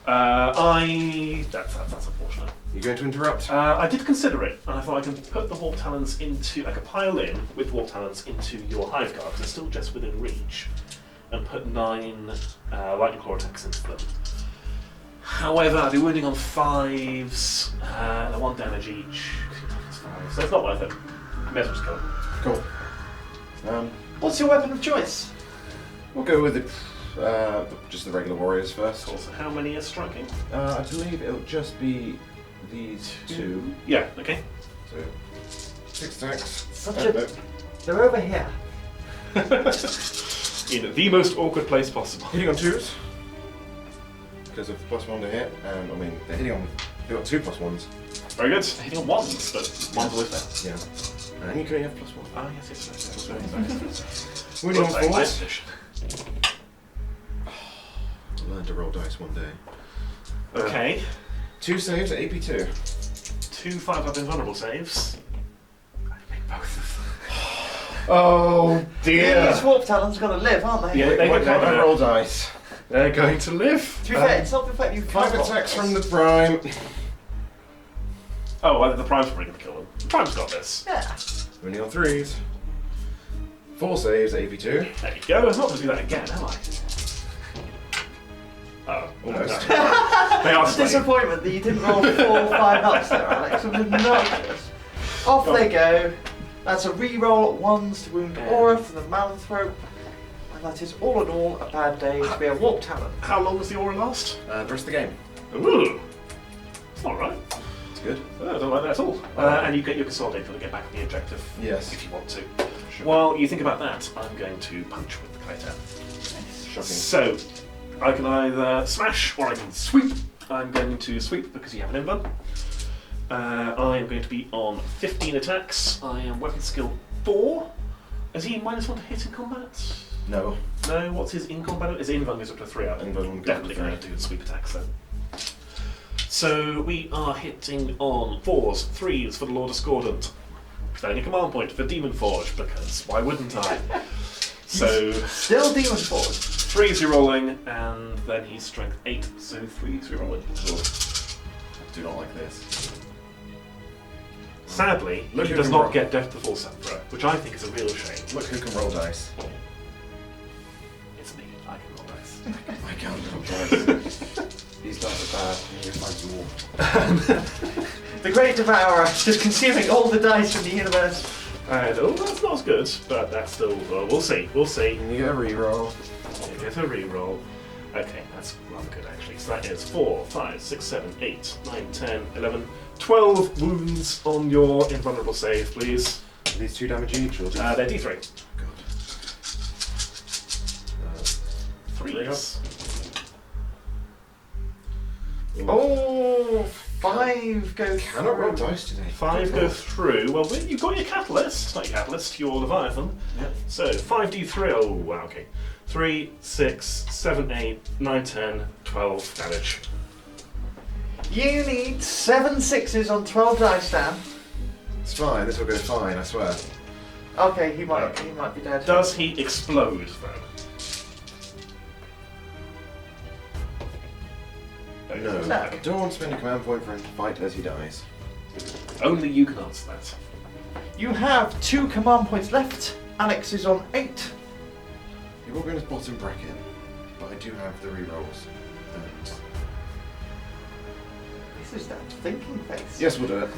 That's unfortunate. You going to interrupt? I did consider it, and I thought I can put the warp talons into, I could pile in with warp talons into your hive guard, because it's still just within reach, and put 9 lightning claw attacks into them. However, I'd be wounding on 5s, and 1 damage each. So it's not worth it. May as well just kill them. Cool. What's your weapon of choice? We'll go with just the regular warriors first. So how many are striking? I believe it'll just be these 2. Yeah, okay. So 6 attacks. They're over here. In the most awkward place possible. Hitting on 2s. Because of +1 to hit. And I mean, they're hitting on. They've got 2 +1s. Very good. Hitting on 1s, but 1's always there. Yeah. And you can only have +1. Oh, yes. Wounding on Nice 4s. position. I'll learn to roll dice one day. Okay. 2 saves at AP2. 2 5-up invulnerable saves. I make both of Oh These warp talons are going to live, aren't they? Yeah, they Why can can't I cover. roll dice? They're going to live. To be fair, it's not the fact you 5 can't attacks roll from this. the prime. Oh, well, the Prime's probably going to kill them. The Prime's got this. Yeah. Wounding on 3s. 4 saves at AP2. There you go. I'm not going to do that again, am I? Oh, Almost. no. They are slain. Disappointment that you didn't roll 4 or 5 ups there, Alex. I'm obnoxious. Off they go. That's a re-roll at 1s to wound Aura from the Malthrope. And that is all in all a bad day to be a warp talon. How long does the aura last? The rest of the game. Ooh. It's not right. It's good. I don't like that at all. And you get your consolidate to get back on the objective. Yes. If you want to. Sure. While you think about that, I'm going to punch with the Clay. Shocking. So, I can either smash or I can sweep. I'm going to sweep because you have an invuln. I am going to be on 15 attacks. I am weapon skill 4. Is he -1 to hit in combat? No. No, what's his in combat? His invuln goes up to 3 out. Invuln goes Definitely up to going to do sweep attacks then. So we are hitting on 4s, 3s for the Lord Discordant. Spending a command point for Demon Forge because why wouldn't I? So Still Demon Forge. 3's re-rolling, and then he's strength 8, so 3's re-rolling. Do not like this. Sadly, Look he who does can not roll. get Death to Full Emperor, which I think is a real shame. Look who can roll dice. It's me, I can roll dice. I can't roll dice. These dice are bad. I need to find some more. The Great Devourer, just consuming all the dice from the universe. And, oh, that's not as good, but that's still, well, we'll see, we'll see. And you get a reroll. You get a re-roll. Okay, that's rather good actually. So that is 4, 5, 6, 7, 8, 9, 10, 11, 12 wounds on your invulnerable save, please. Are these 2 damage each or They're D3. God. 3s. Oh, 5 go through. Cannot roll dice today. 5 go through. Well, you've got your catalyst. Not your catalyst, your Leviathan. Yep. So 5d3. Oh, wow, okay. 3, 6, 7, 8, 9, 10, 12 damage. You need 7 6s on 12 dice, Dan. It's fine. This will go fine. I swear. Okay, he might be dead. Does he explode, though? No. No. I don't want to spend a command point for him to fight as he dies. Only you can answer that. You have 2 command points left. Alex is on 8. He will go in his bottom bracket, but I do have the rerolls. This is that thinking face. Yes, we'll do it.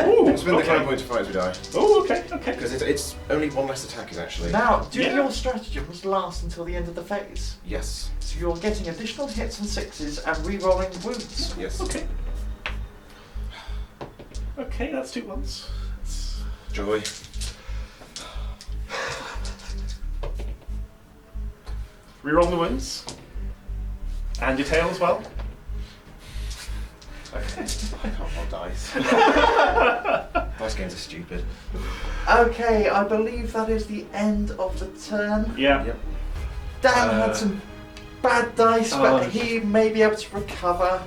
Ooh, We'll spend the command okay. point to fight as we die. Oh, okay, okay. Because it's only 1 less attack, actually. Now, do Yeah. your stratagems last until the end of the phase? Yes. So you're getting additional hits and 6s and re-rolling wounds. Yes. Okay. Okay, that's 2 ones. That's... Joy. Reroll the wounds. And your tail as well. Okay. I can't roll dice. Dice games are stupid. Okay, I believe that is the end of the turn. Yeah. Yep. Dan had some bad dice, Oh, but he may be able to recover.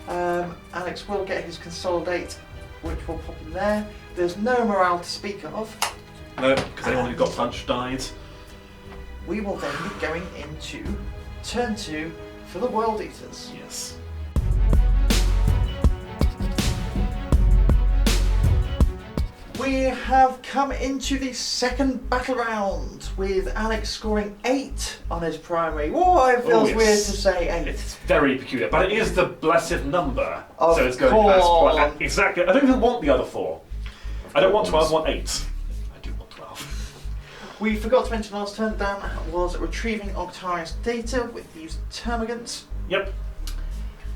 Alex will get his consolidate, which will pop in there. There's no morale to speak of. No, because anyone who got punched died. We will then be going into turn 2 for the World Eaters. Yes. We have come into the second battle round with Alex scoring 8 on his primary. Oh, it feels yes. weird to say 8. It's very peculiar, but it is the blessed number. Of so it's going Khorne. as exactly. I don't even want the other 4. I don't want 12, I want 8. I do want 12. We forgot to mention last turn, Dan was retrieving Octarius data with these termagants. Yep.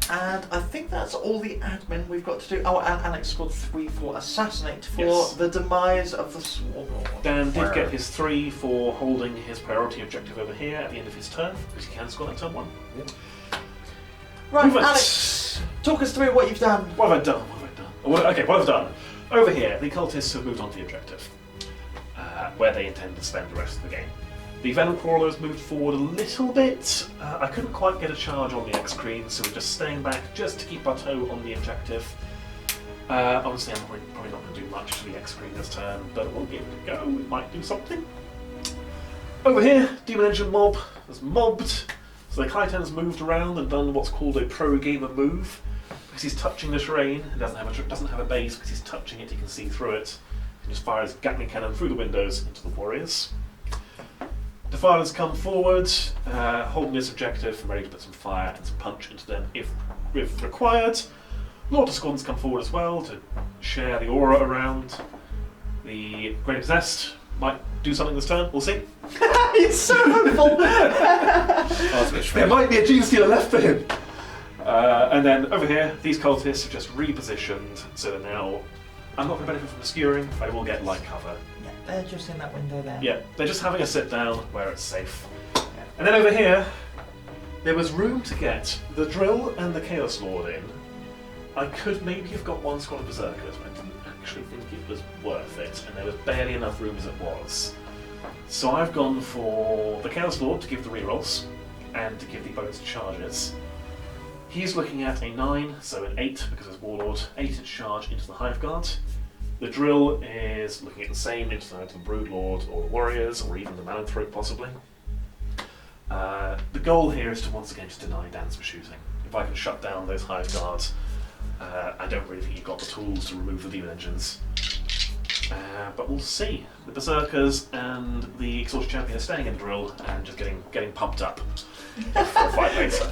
And I think that's all the admin we've got to do. Oh, and Alex scored 3 for assassinate for Yes. the demise of the Swarm Lord. Dan did get his 3 for holding his priority objective over here at the end of his turn, because he can score that turn 1. Yep. Right, Movement. Alex, talk us through what you've done. What have I done? What have I done? Okay, what have I done? Over here, the cultists have moved on to the objective, where they intend to spend the rest of the game. The Venom Crawlers moved forward a little bit. I couldn't quite get a charge on the X-Screen, so we're just staying back just to keep our toe on the objective. Honestly, I'm probably not going to do much to the X-Screen this turn, but we'll give it a go. We might do something. Over here, Demon Engine Mob has mobbed. So the Kaitan's moved around and done what's called a pro-gamer move. Because he's touching the terrain, he doesn't have a base, because he's touching it, he can see through it. He just fires Gatling Cannon through the windows into the warriors. Defiler's come forward, holding this objective and ready to put some fire and some punch into them if required. Lord of Scorn's come forward as well to share the aura around. The Great Possessed might do something this turn, we'll see. He's so hopeful. There might be a Gene Stealer left for him. And then over here, these cultists have just repositioned, so they're now. I'm not going to benefit from the skewering, I will get light cover. Yeah, they're just in that window there. Yeah, they're just having a sit down where it's safe. And then over here, there was room to get the Drill and the Chaos Lord in. I could maybe have got one squad of Berserkers, but I didn't actually think it was worth it, and there was barely enough room as it was. So I've gone for the Chaos Lord to give the rerolls, and to give the bonus charges. He's looking at a 9, so an 8 because it's Warlord, 8-inch charge into the Hive Guard. The Drill is looking at the same into the Brood Lord or the Warriors, or even the Mananthrope possibly. The goal here is to once again just deny Dan's for shooting. If I can shut down those Hive Guards, I don't really think you've got the tools to remove the Demon Engines. But we'll see. The Berserkers and the Exalted Champion are staying in the Drill and just getting pumped up for a fight later.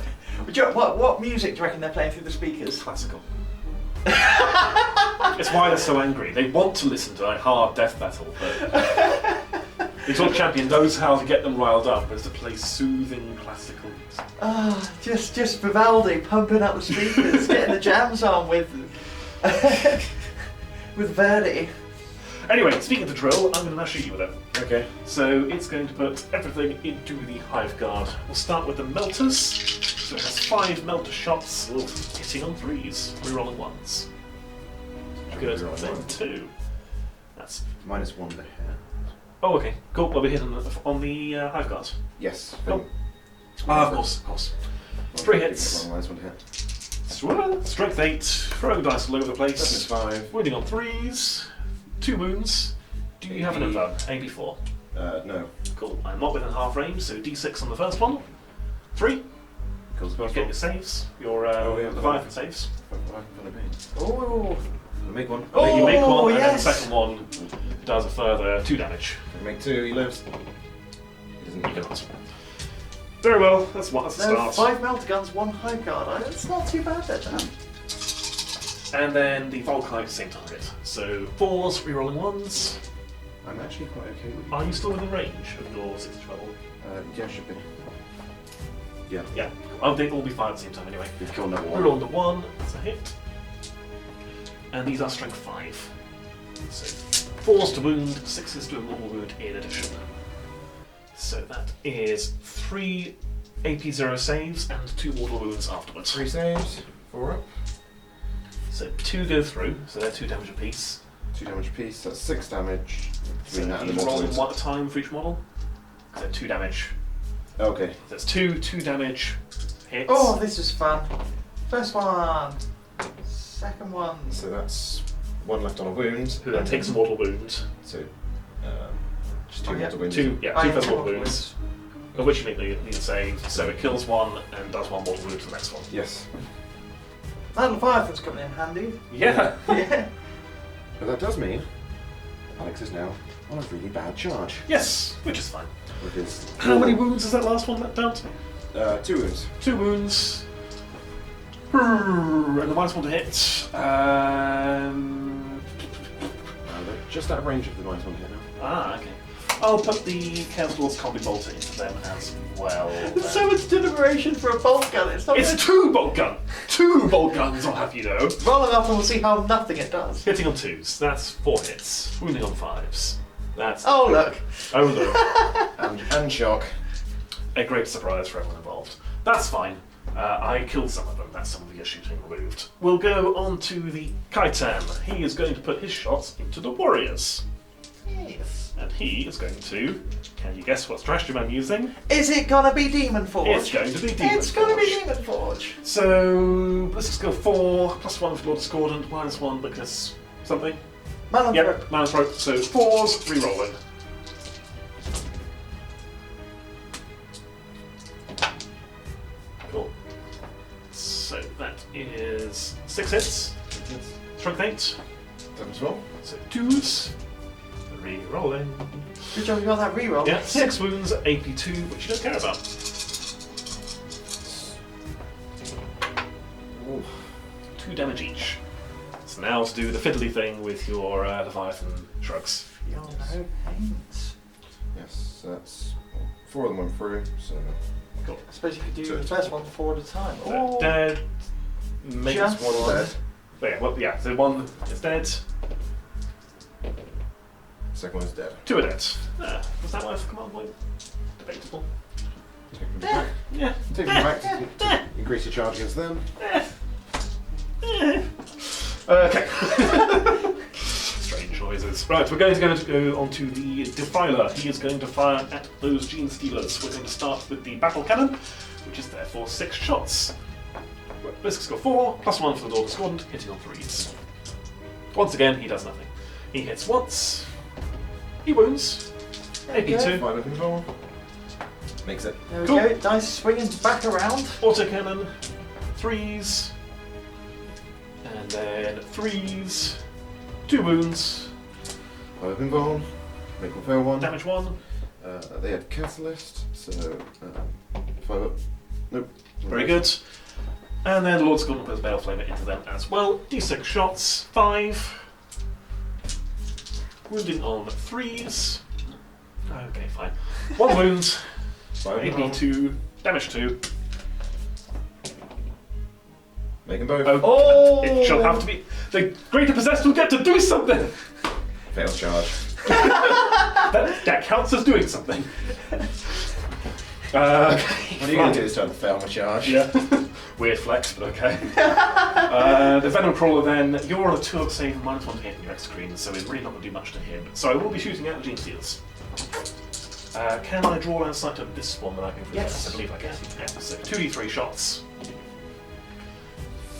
What music do you reckon they're playing through the speakers? Classical. It's why they're so angry. They want to listen to like hard death metal, but the Exalted Champion knows how to get them riled up, is to play soothing classical music. Ah, just Vivaldi pumping up the speakers, getting the jams on with Verdi. Anyway, speaking of the Drill, I'm going to now shoot you with it. Okay. So it's going to put everything into the Hive Guard. We'll start with the Melters. So it has 5 Melter shots, hitting on 3s, rerolling 1s. Good, then 2. That's. -1 to hit. Oh, okay, cool. Well, we're hitting on the Hive Guard. Yes. Cool. Of course. 3 hits. -1 to hit. Strength 8, throwing dice all over the place. Toughness 5. Wounding on 3s, 2 wounds. Do you have an info? AB4. No. Cool. I'm not within half range, so D6 on the first one. 3. Kills the first Get one. your saves. Your Leviathan saves. Oh. Make one. Oh, you make one, and then the yes. second one does a further 2 damage. Make 2. He lives. He doesn't. You cannot. Very well. That's the No, start. 5 melter guns, 1 Hive Guard. It's not too bad there, Dan. And then the Volkite, same target. So 4s, rerolling 1s. I'm actually quite okay with you. Are you still within range of your 6 to 12? Yeah, should be. Yeah. Yeah. Oh, they all be fired at the same time anyway. We've killed number 1. Reroll the 1, that's a hit. And these are strength 5. So 4s to wound, 6s to a mortal wound in addition. So that is 3 AP0 saves and 2 mortal wounds afterwards. 3 saves, 4 up. So 2 go through, so they're 2 damage apiece. 2 damage apiece, that's 6 damage. So Between that and you the roll mortal wounds. one at a time for each model. So 2 damage. Okay. That's 2 damage hits. Oh, this is fun. First one. Second one. So that's 1 left on a wound. Who then takes a mortal wound. So, just 2 Oh, yeah. mortal wounds. 2 Oh, yeah, first two mortal mortal wounds. Of which you need the save. So it kills 1 and does 1 mortal wound to the next one. Yes. That Leviathan's coming in handy. Yeah. Yeah. But that does mean Alex is now on a really bad charge. Yes, which is fine. With his How many wounds is that last one down to? 2 wounds. 2 wounds. And the -1 to hit. They're just out of range of the -1 hit now. Okay. I'll put the Chaos Lord's Combi-bolter into them as well. There's so much deliberation for a bolt gun. It's not It's good. 2 bolt gun! 2 bolt guns, I'll have you know. Roll it up and we'll see how nothing it does. Hitting on 2s, that's 4 hits. Wounding on 5s. That's Oh, look. Oh look. And shock. A great surprise for everyone involved. That's fine. I killed some of them, that's some of the shooting removed. We'll go on to the Kaitan. He is going to put his shots into the warriors. Yes. And he is going to... Can you guess what stratagem I'm using? Is it gonna be Demon Forge? It's going to be Demon It's gonna be Forge. Demon Forge. So, ballistic skill 4, +1 for Lord Discordant, -1 because something. Malanthrope. Yep, Malanthrope. So 4s, re-rolling. Cool. So that is 6 hits. Strength 8. Damage as well. So 2s. Re-rolling. Good job you got that reroll. Yeah, 6 wounds, AP2, which you don't care about. Ooh. 2 damage each. So now to do the fiddly thing with your Leviathan shrugs. Feel no pains. Yes, that's 4 of them went through, so Cool. I suppose you could do Two. the first one 4 at a time. So Oh, dead. Makes Just one one. dead. Yeah, so 1 is dead, Second one's dead. 2 are dead. Was that worth a command point? Debatable. Take them back. Yeah. Take them back to increase your charge against them. Okay. Strange noises. Right, we're going to go on to the Defiler. He is going to fire at those Gene Stealers. We're going to start with the Battle Cannon, which is there for 6 shots. Ballistic skill 4, +1 for the Lord Discordant, hitting on 3s. Once again, he does nothing. He hits once, he wounds, AP2, 5 of control. Makes it. There we Cool. go. Dice swinging back around. autocannon, 3s, and then 3s, 2 wounds, 5 of invuln. Make one fail 1. damage 1, They had Catalyst, so 5 up. Nope. very good. And then Lord Discordant puts Bale Flamer into them as well. D6 shots, 5. Wounding on 3s. Okay, fine. 1 wound, 5 of invuln. AP2, damage 2. Make them both. Oh, it shall have to be. The greater possessed will get to do something! Fail charge. That counts as doing something. What are you going to do this time? Fail my charge. Yeah. Weird flex, but okay. The Venom Crawler then, you're on a 2 up save and -1 to hit in your extra screen, so it's really not going to do much to him. So I will be shooting at the Gene Stealers. Can I draw line of sight of this one that I can protect? Yes. I believe I can. Yeah, so 2d3 shots.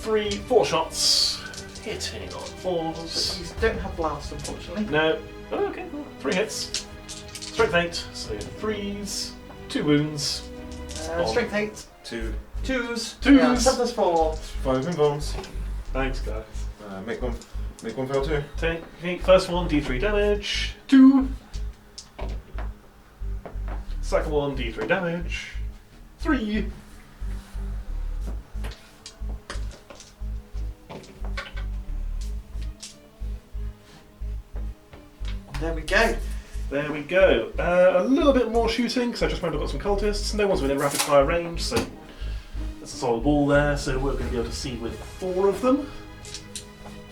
4 shots. Hitting on 4s. These don't have blast, unfortunately. No. Oh, okay. 3 hits. Strength 8, so 3s. 2 wounds. Strength 8. 2. 2s. Twos. Yeah, toughness 4. 5 invulns. Thanks, guys. Make one fail 2. Take first one, d3 damage. 2. Second one, d3 damage. 3. There we go. There we go. A little bit more shooting, because I just remembered I've got some cultists. No one's within rapid fire range, so there's a solid wall there, so we're going to be able to see with 4 of them.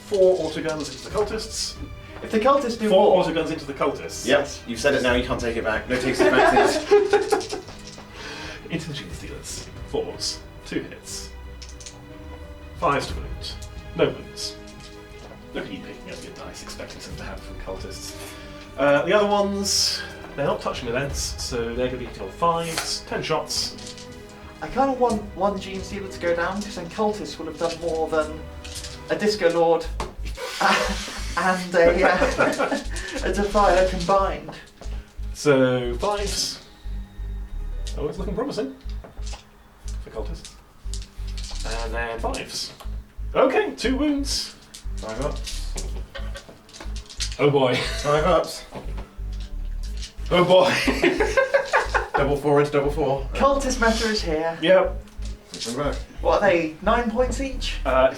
4 autoguns into the cultists. If the cultists do 4 more, autoguns into the cultists. Yep, you've said it now, you can't take it back. No takes it back, please. Into the Gene Stealers. 4s, 2 hits. 5s to wound. No wounds. Look at you picking up your dice, expecting something to happen from cultists. The other ones, they're not touching events, so they're going to be killed 5s, 10 shots. I kind of want one Gene Stealer to go down because then Cultists would have done more than a Disco Lord and a Defiler combined. So 5s. Oh, it's looking promising for cultists. And then 5s. Okay, 2 wounds. 5 ups. Oh boy. 5 ups. Oh boy. Double 4 into double 4. Cultist meta is here. Yep. I'm back. What are they? 9 points each? I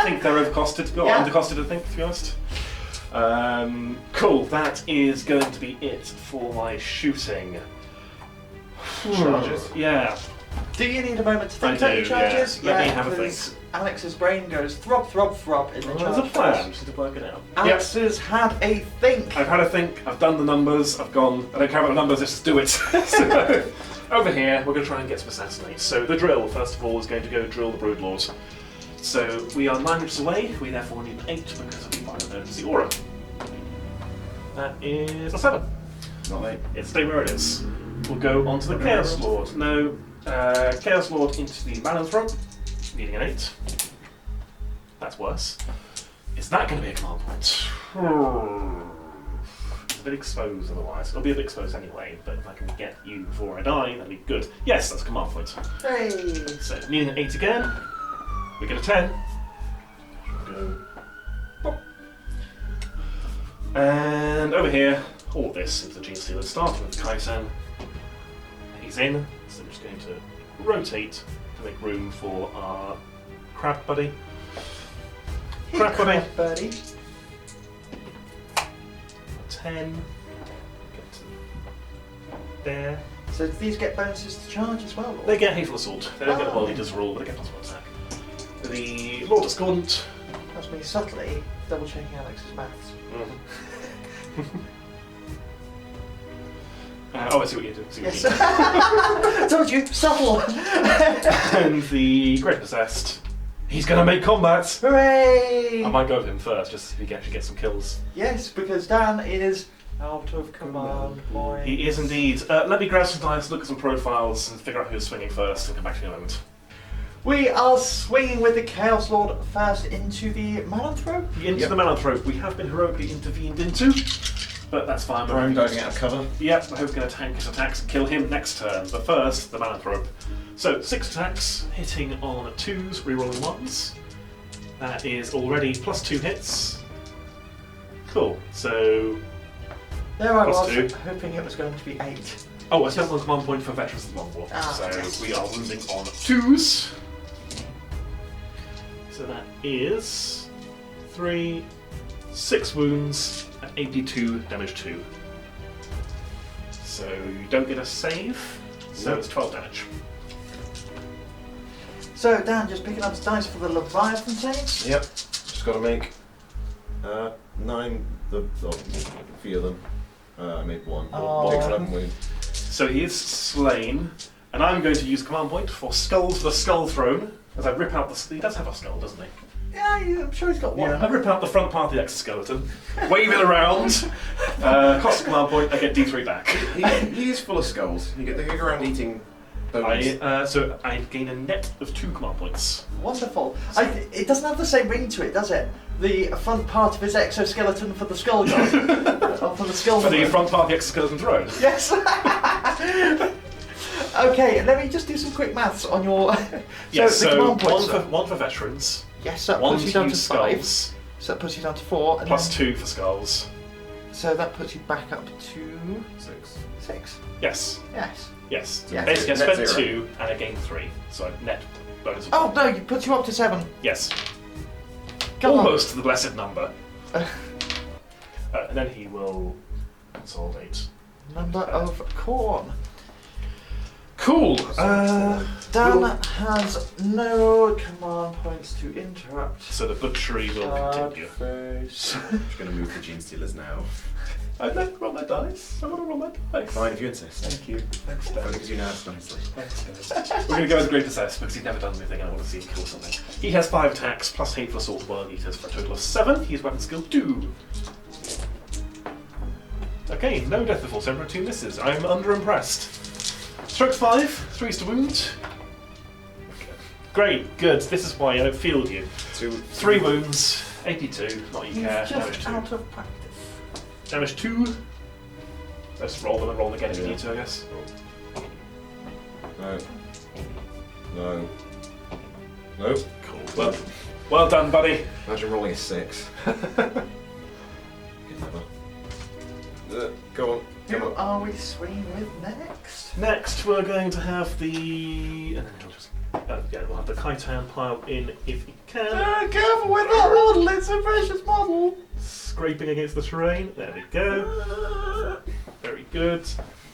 think they're overcosted, or Yeah. undercosted, I think, to be honest. Cool, that is going to be it for my shooting. Charges? Yeah. Do you need a moment to think I about do, your charges? yeah. Let me have a because think. Alex's brain goes throb, throb, throb in the Well, charge. there's a plan, just need to work it out. Alex has had a think. I've had a think, I've done the numbers, I've gone, I don't care about the numbers, let's just do it. So, over here, we're going to try and get some assassinates. So the drill, first of all, is going to go drill the Broodlord. So we are 9 inches away, we therefore need an 8 because of the minor emergency aura. That is a 7. Not late. It's stay where it is. We'll go on to the Chaos Lord. No, Chaos Lord into the Malanthrone, needing an 8. That's worse. Is that going to be a command point? It's a bit exposed otherwise. It'll be a bit exposed anyway, but if I can get you before I die, that'd be good. Yes, that's a command point. Hey. So, needing an 8 again. We get a 10. Go. Boop. And over here, all this is the Gene Stealer, starting with Kaisen. He's in, so I'm just going to rotate to make room for our crab buddy. Crab buddy. Birdie. 10. Get to there. So do these get bonuses to charge as well? Or? They get Hateful Assault. They don't get a Oh. World Eater's rule, but they get plus 1 attack. The Lord Discordant. That's me subtly double checking Alex's maths. Oh, I see what you're doing. Yes. I told you, subtle. And the Great Possessed. He's going to make combat. Hooray! I might go with him first, just so he can actually get some kills. Yes, because Dan is out of command point. He is indeed. Let me grab some dice, look at some profiles, and figure out who's swinging first, and come back to you in a moment. We are swinging with the Chaos Lord first into the Malanthrone. Into the Malanthrone, we have been heroically intervened into, but that's fine. Prone diving out of cover. Yep, I hope we're going to tank his attacks and kill him next turn. But first, the Malanthrone. So, 6 attacks, hitting on 2s, rerolling 1s. That is already plus 2 hits. Cool, so... There I Plus was, 2. hoping it was going to be 8. Oh, I spent 1 command point for Veterans of the Long War. So, yes. we are wounding on 2s. So that is 3, 6 wounds, and 82 damage 2. So you don't get a save, so it's 12 damage. So Dan, just picking up his dice for the Leviathan saves. Yep. Just got to make 9 few of them. I made 1. Oh. 11 wound. So he is slain, and I'm going to use command point for Skulls the Skull Throne, as I rip out the... He does have a skull, doesn't he? Yeah, I'm sure he's got one. I rip out the front part of the exoskeleton, wave it around, cost a command point, I get D3 back. He is full of skulls. They go around eating bones. So I gain a net of 2 command points. Wonderful. It doesn't have the same ring to it, does it? The front part of his exoskeleton for the skull god. Or for the skull For the throne. front part of the exoskeleton throne. Yes. Okay, let me just do some quick maths on your. Yes, the so command points. one for veterans, Yes, that 1 puts you to down to use 5. skulls, So that puts you down to 4. And plus then, 2 for skulls. So that puts you back up to 6. 6. Yes, Yes. yes. Yeah. Basically, I Net spent 0. 2 and I gained 3, so net bonus. Oh no, it puts you up to 7. Yes, Come almost to the blessed number. on. And then he will consolidate. Number of Khorne. Cool. Dan has no command points to interrupt. So the butchery will continue. Face. I'm just going to move the Gene Stealers now. I'd like to roll my dice. I want to roll my dice. Fine, if you insist. Thank you. Thanks, Dan. Only because you know us nicely. Thanks, guys. We're going to go with great success because he's never done anything and I want to see him kill something. He has 5 attacks plus hateful assault 1 eaters for a total of 7. He's weapon skill 2. Okay, no death before 7 2 misses. I'm underimpressed. Strokes 5, 3's to wound. Okay. Great, good. This is why I don't field you. 3 wounds, AP2, not you care. Damage Just 2. out of practice. Damage 2. Let's roll them and roll them again if you need to, I guess. No. No. Nope. Cool. Well done, buddy. Imagine rolling a 6. You'd never. Go on. Come Who on. are we swinging with next? Next, we're going to have the. We'll have the Khitan pile in if he can. Careful with that model, it's a precious model. Scraping against the terrain. There we go. Very good.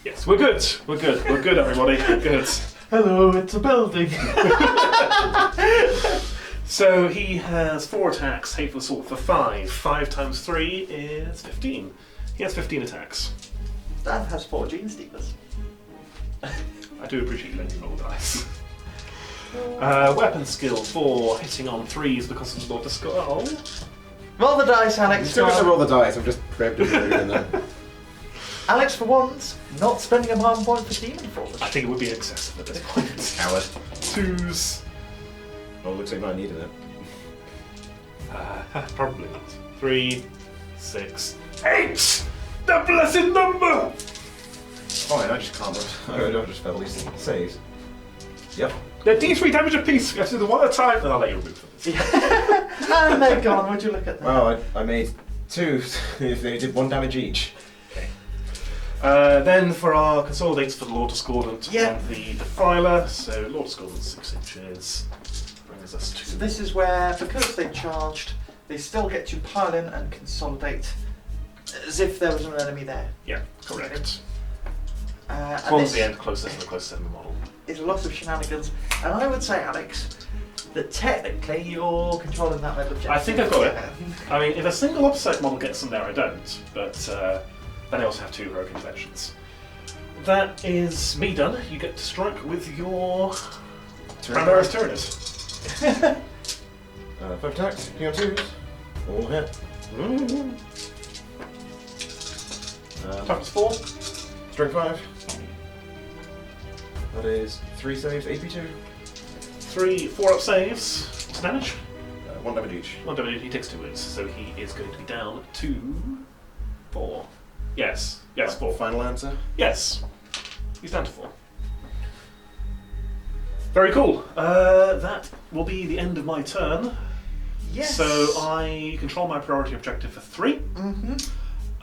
Yes, we're good. We're good. We're good, everybody. We're good. Hello, it's a building. So he has 4 attacks, hateful assault for 5. 5 times 3 is 15. He has 15 attacks. Dan has 4 gene stealers. I do appreciate you letting me roll dice. Weapon skill 4, hitting on 3s because of the Lord of Skull. Roll the dice, Alex. Still go going to on. roll the dice, I'm just preemptively doing it then. Alex, for once, not spending a harm point for demon force. I think it would be excessive at this point. Coward. 2s. Oh, looks like I needed it. Probably not. 3, 6, 8! The blessed number! Fine, I just can't. I just fail these saves. Yep. They're D3 damage apiece. We have to do them one at a time, and I'll let you remove them. And they're gone. Would you look at that? Well, I made 2 if they did 1 damage each. Then for our consolidates for the Lord Discordant Yeah. and the Defiler, so Lord Discordant 6 inches brings us to. So this is where, because they charged, they still get to pile in and consolidate as if there was an enemy there. Yeah, correct. And One's this the end closest to the closest enemy model. is a lot of shenanigans. And I would say, Alex, that technically you're controlling that red objective. I think I've got it. I mean, if a single offset model gets them there, I don't. But then I also have 2 heroic interventions. That is me done. You get to strike with your Primaris Tyranids. 5 attacks, ping on 2s. All hit. Toughness 4. Strength 5. That is 3 saves, AP2. 3 4-up saves. What's the damage? 1 damage each. 1 damage, he takes 2 wounds, so he is going to be down to 4. Yes, 4. Final answer. Yes, he's down to 4. Very cool. That will be the end of my turn. Yes. So I control my priority objective for 3. Mm-hmm.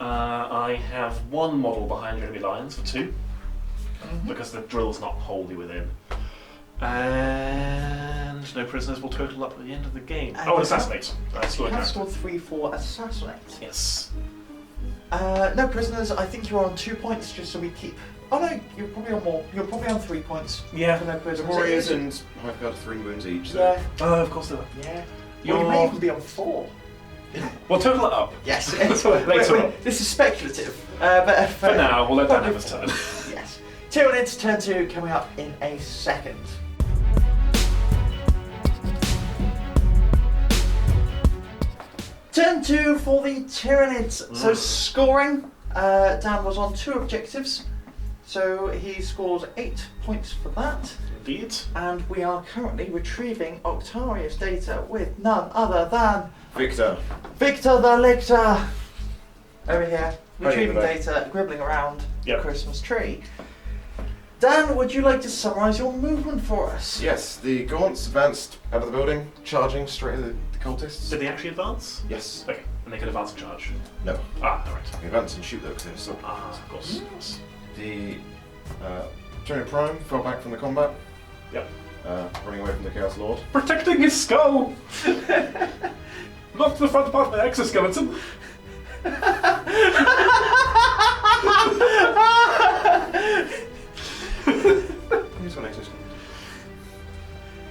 I have 1 model behind enemy lines for 2, because the drill's not wholly within. And no prisoners will total up at the end of the game. And And assassinate. You have scored 3 for assassinate. Yes. No prisoners. I think you're on 2 points, just so we keep. Oh no, you're probably on more. You're probably on 3 points. Yeah. For no The prisoners. warriors and I've got 3 wounds each. So. Yeah. Oh, of course they were. Yeah. You're- Well, you may even be on 4. Well, total it up. Yes. Later on. This is speculative. But For now, we'll let Dan have his turn. Yes. Tyranids turn 2 coming up in a second. Turn 2 for the Tyranids. So scoring, Dan was on 2 objectives. So he scores 8 points for that. Indeed. And we are currently retrieving Octarius data with none other than Victor. Victor the Lictor. Over here, Right retrieving over there. data, gribbling around Yep. the Christmas tree. Dan, would you like to summarise your movement for us? Yes, the Gaunts advanced out of the building, charging straight at the cultists. Did they actually advance? Yes. Okay, and they could advance and charge. No. Ah, alright. They advance and shoot though, because they're so. Ah, of course. The Turner Prime fell back from the combat, Yep. running away from the Chaos Lord. Protecting his skull! Not the front part of my exoskeleton! Here's one exoskeleton.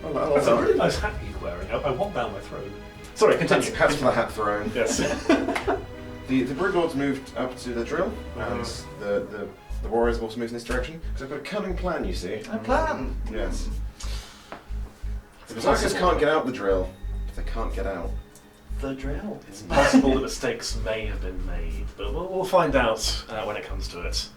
That's a really nice hat he's wearing. I want that on my throne. Sorry, continue. Hats for the hat throne. Yes. The Broodlord's moved up to the drill, and the warriors have also moved in this direction. Because I've got a cunning plan, you see. A plan. Yes. The Berserkers can't get out the drill. If they can't get out. The drill. It's possible that mistakes may have been made, but we'll find out when it comes to it.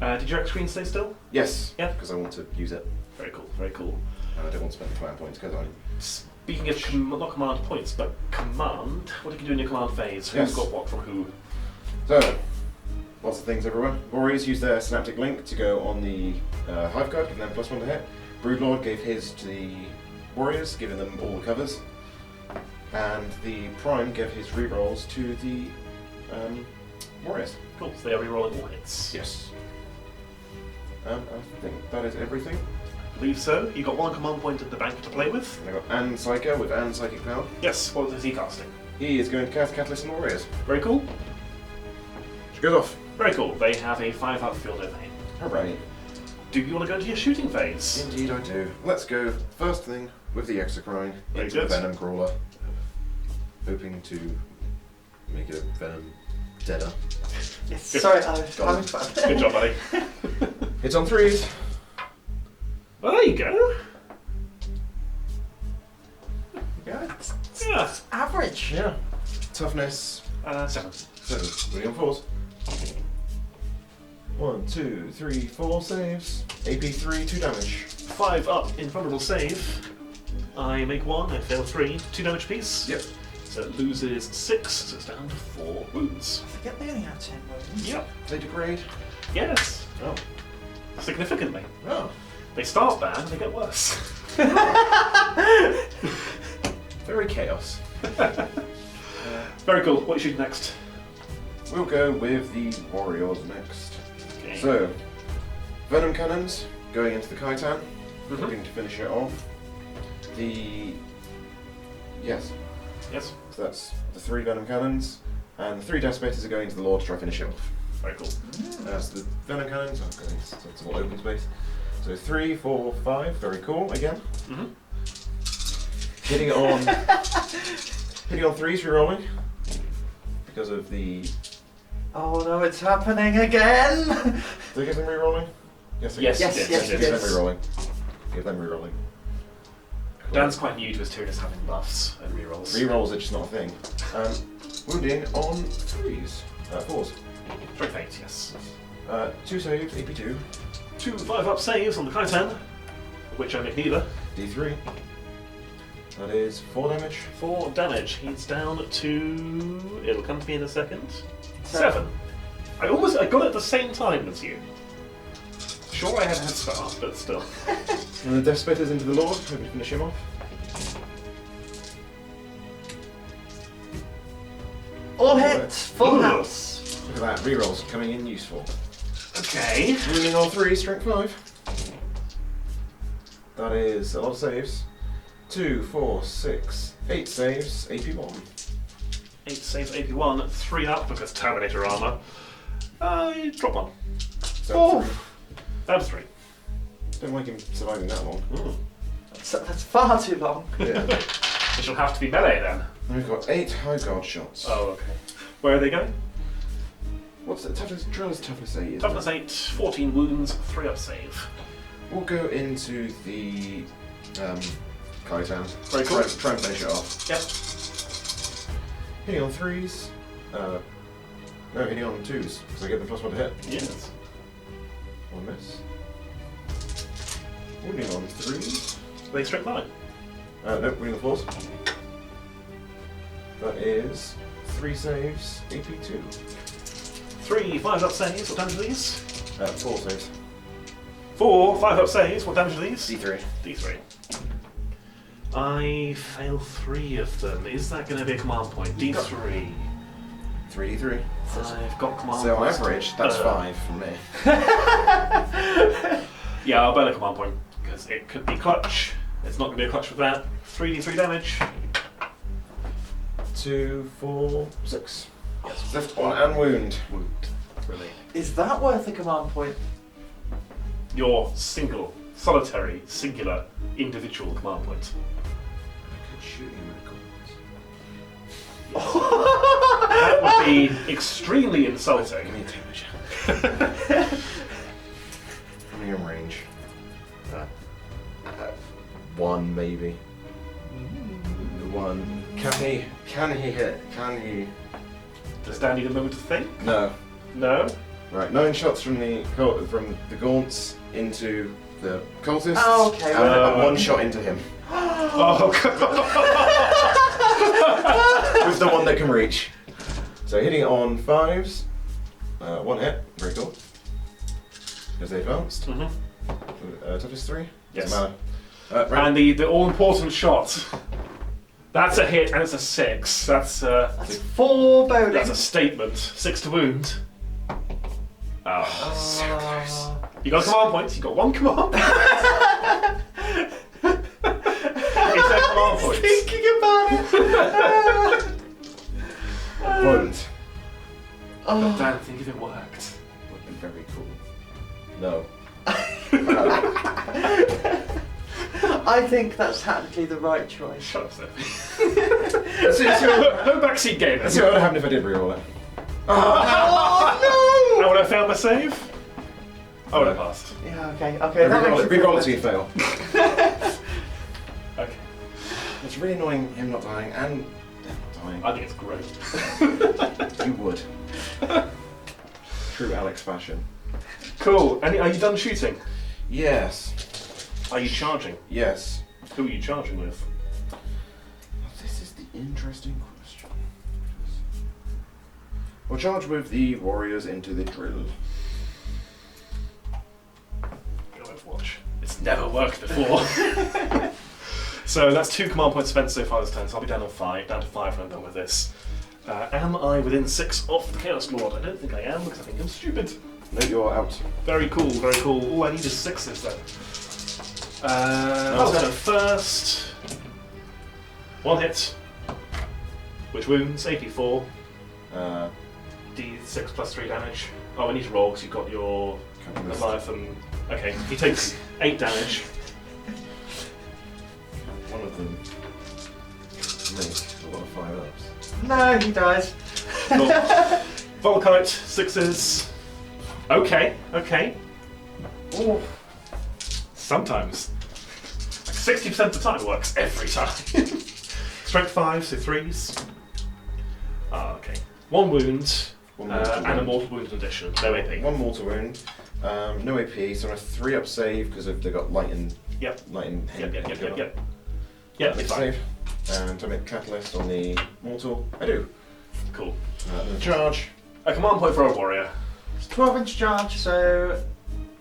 Did your X-screen stay still? Yes. Yeah. Because I want to use it. Very cool, very cool. And I don't want to spend the command points because I. Speaking of not command points, but command, what did you do in your command phase? Who's Yes. got what from who? So, lots of things everyone. Warriors use their synaptic link to go on the hive guard, giving them +1 to hit. Broodlord gave his to the warriors, giving them all the covers. And the Prime gave his rerolls to the warriors. Cool, so they are rerolling all hits. Yes. I think that is everything. I believe so. You got one command point at the bank to play with. And I got Anne Psycho with Anne Psychic Power. Yes, what is he casting? He is going to cast Catalyst on the warriors. Very cool. She goes off. Very cool. They have a 5-up field domain. Alright. Do you want to go into your shooting phase? Indeed I do. Let's go first thing with the Exocrine Very into the good. Venom Crawler. Hoping to make it a Venom deader. Yes. Sorry, I was having fun. Good job, buddy. Hits on 3s. Well, there you go. Yeah, it's Yeah. average. Yeah. Toughness 7. 7. Really on 4s. 1, 2, 3, 4 saves. AP 3, 2 damage. 5 up, invulnerable save. I make 1, I fail 3. 2 damage piece. Yep. So it loses 6, so it's down to 4 wounds. I forget they only have 10 wounds. Yep. They degrade. Yes. Oh. Significantly. Oh. They start bad and they get worse. Very chaos. Very cool. What are you shooting next? We'll go with the Warriors next. Okay. So, Venom Cannons going into the Khitan, Mhm. hoping to finish it off. Yes, Yes. so that's the 3 Venom Cannons, and the 3 Decimators are going to the Lord to try to finish it off. Very cool. So the Venom Cannons, okay, so it's all open space. So 3, 4, 5, very cool again. Mm-hmm. Hitting on 3s, rerolling because of the. Oh no, it's happening again! Did I give them rerolling? Yes, I Yes, did. Yes, you yes, did. you Give did. them rerolling. Give them rerolling. Dan's quite new to his Tyranids having buffs and rerolls. Rerolls are just not a thing. Wounding on 3s, 4s. Strength 8, yes. 2 saves, AP2, 2 5-up saves on the Khitan, which I make neither. D3. That is 4 damage. 4 damage. He's down to. It'll come to me in a second. 7. I got it at the same time as you. Sure, I had a head start, but still. And the Death Spitters into the Lord, hoping to finish him off. All hit, full Ooh. house. Look at that, rerolls coming in useful. Okay. Wounding on 3, strength 5. That is a lot of saves. 2, 4, 6, 8 saves, AP1. 8 saves, AP1, 3 up because Terminator armor. Drop 1. So Oh. 3. Down to 3. Don't like him surviving that long. Ooh. That's far too long. Yeah. It shall have to be melee then. And we've got 8 high guard shots. Oh, okay. Where are they going? What's the toughness? Drill is toughness 8. Isn't Toughness it? 8, 14 wounds, 3 up save. We'll go into the Khitan. Very cool. Try and finish it off. Yep. Hitting on 3s. No, hitting on 2s, because I get the +1 to hit. Yes. One miss. Wounding on 3s. They strength 9. No, wounding on 4s. That is 3 saves, AP2. 3 5-up saves, what damage are these? 4 saves. 4 5-up saves, what damage are these? D3. D3. I fail 3 of them. Is that going to be a command point? D3. 3D3. I've got command So on points. average, that's 5 from me. Yeah, I'll burn a command point because it could be clutch. It's not going to be a clutch with that. 3d3 damage. 2, 4, 6. Lift on and wound. Wound. Really. Is that worth a command point? Your single, solitary, singular, individual command point. I could shoot him with a That would be extremely insulting. Give me a tape measure. Medium range. 1 maybe. 1. Can he hit? Can he? Does Dan need a moment to think? No. No? Right, 9 shots from the gaunts into the cultist. Oh, okay. And 1 shot into him. Oh, God. With the one that can reach. So hitting it on 5s. 1 hit. Very cool. Because they advanced. Touches 3? Yes. Doesn't matter. Right. And the all-important shot. That's a hit and it's a 6. That's 4 bowling. a statement. 6 to wound. Oh, so close. You got command points. You got 1 command. It's their command points. Thinking about it. Wouldn't. But Dan, think if it worked. Would be very cool. No. I think that's tactically the right choice. Shut up, Steph. Let's see No backseat game. what would happen if I did reroll it. Oh And when I failed my save, I would have passed. no! Yeah, okay. That makes Reroll it it till you fail. Okay. It's really annoying him not dying and them not dying. I think it's great. You would. True Alex fashion. Cool. And are you done shooting? Yes. Are you charging? Yes. Who are you charging with? This is the interesting question. We'll charge with the warriors into the drill. Go Overwatch. It's never worked before. So that's 2 command points spent so far this turn, so I'll be down to 5 when I'm done with this. Am I within 6 of the Chaos Lord? I don't think I am, because I think I'm stupid. No, you're out. Very cool, very cool. All I need is 6s then. I'll go first. 1 hit. Which wounds? AP4. D6 plus 3 damage. Oh, I need to roll because you've got your Leviathan. Okay, he takes 8 damage. One of them make a lot of 5-ups. No, he dies. Volkite, 6s. Okay. Ooh. Sometimes. Like 60% of the time it works every time. Strength 5, so 3s. Okay. 1 wound. And a mortal wound in addition. No AP. 1 mortal wound. No AP, so on a 3-up save because they've got light and Yep. Yep, Yep, it's fine. save. And atomic catalyst on the mortal. I do. Cool. The charge. A command point for a warrior. It's 12-inch charge, so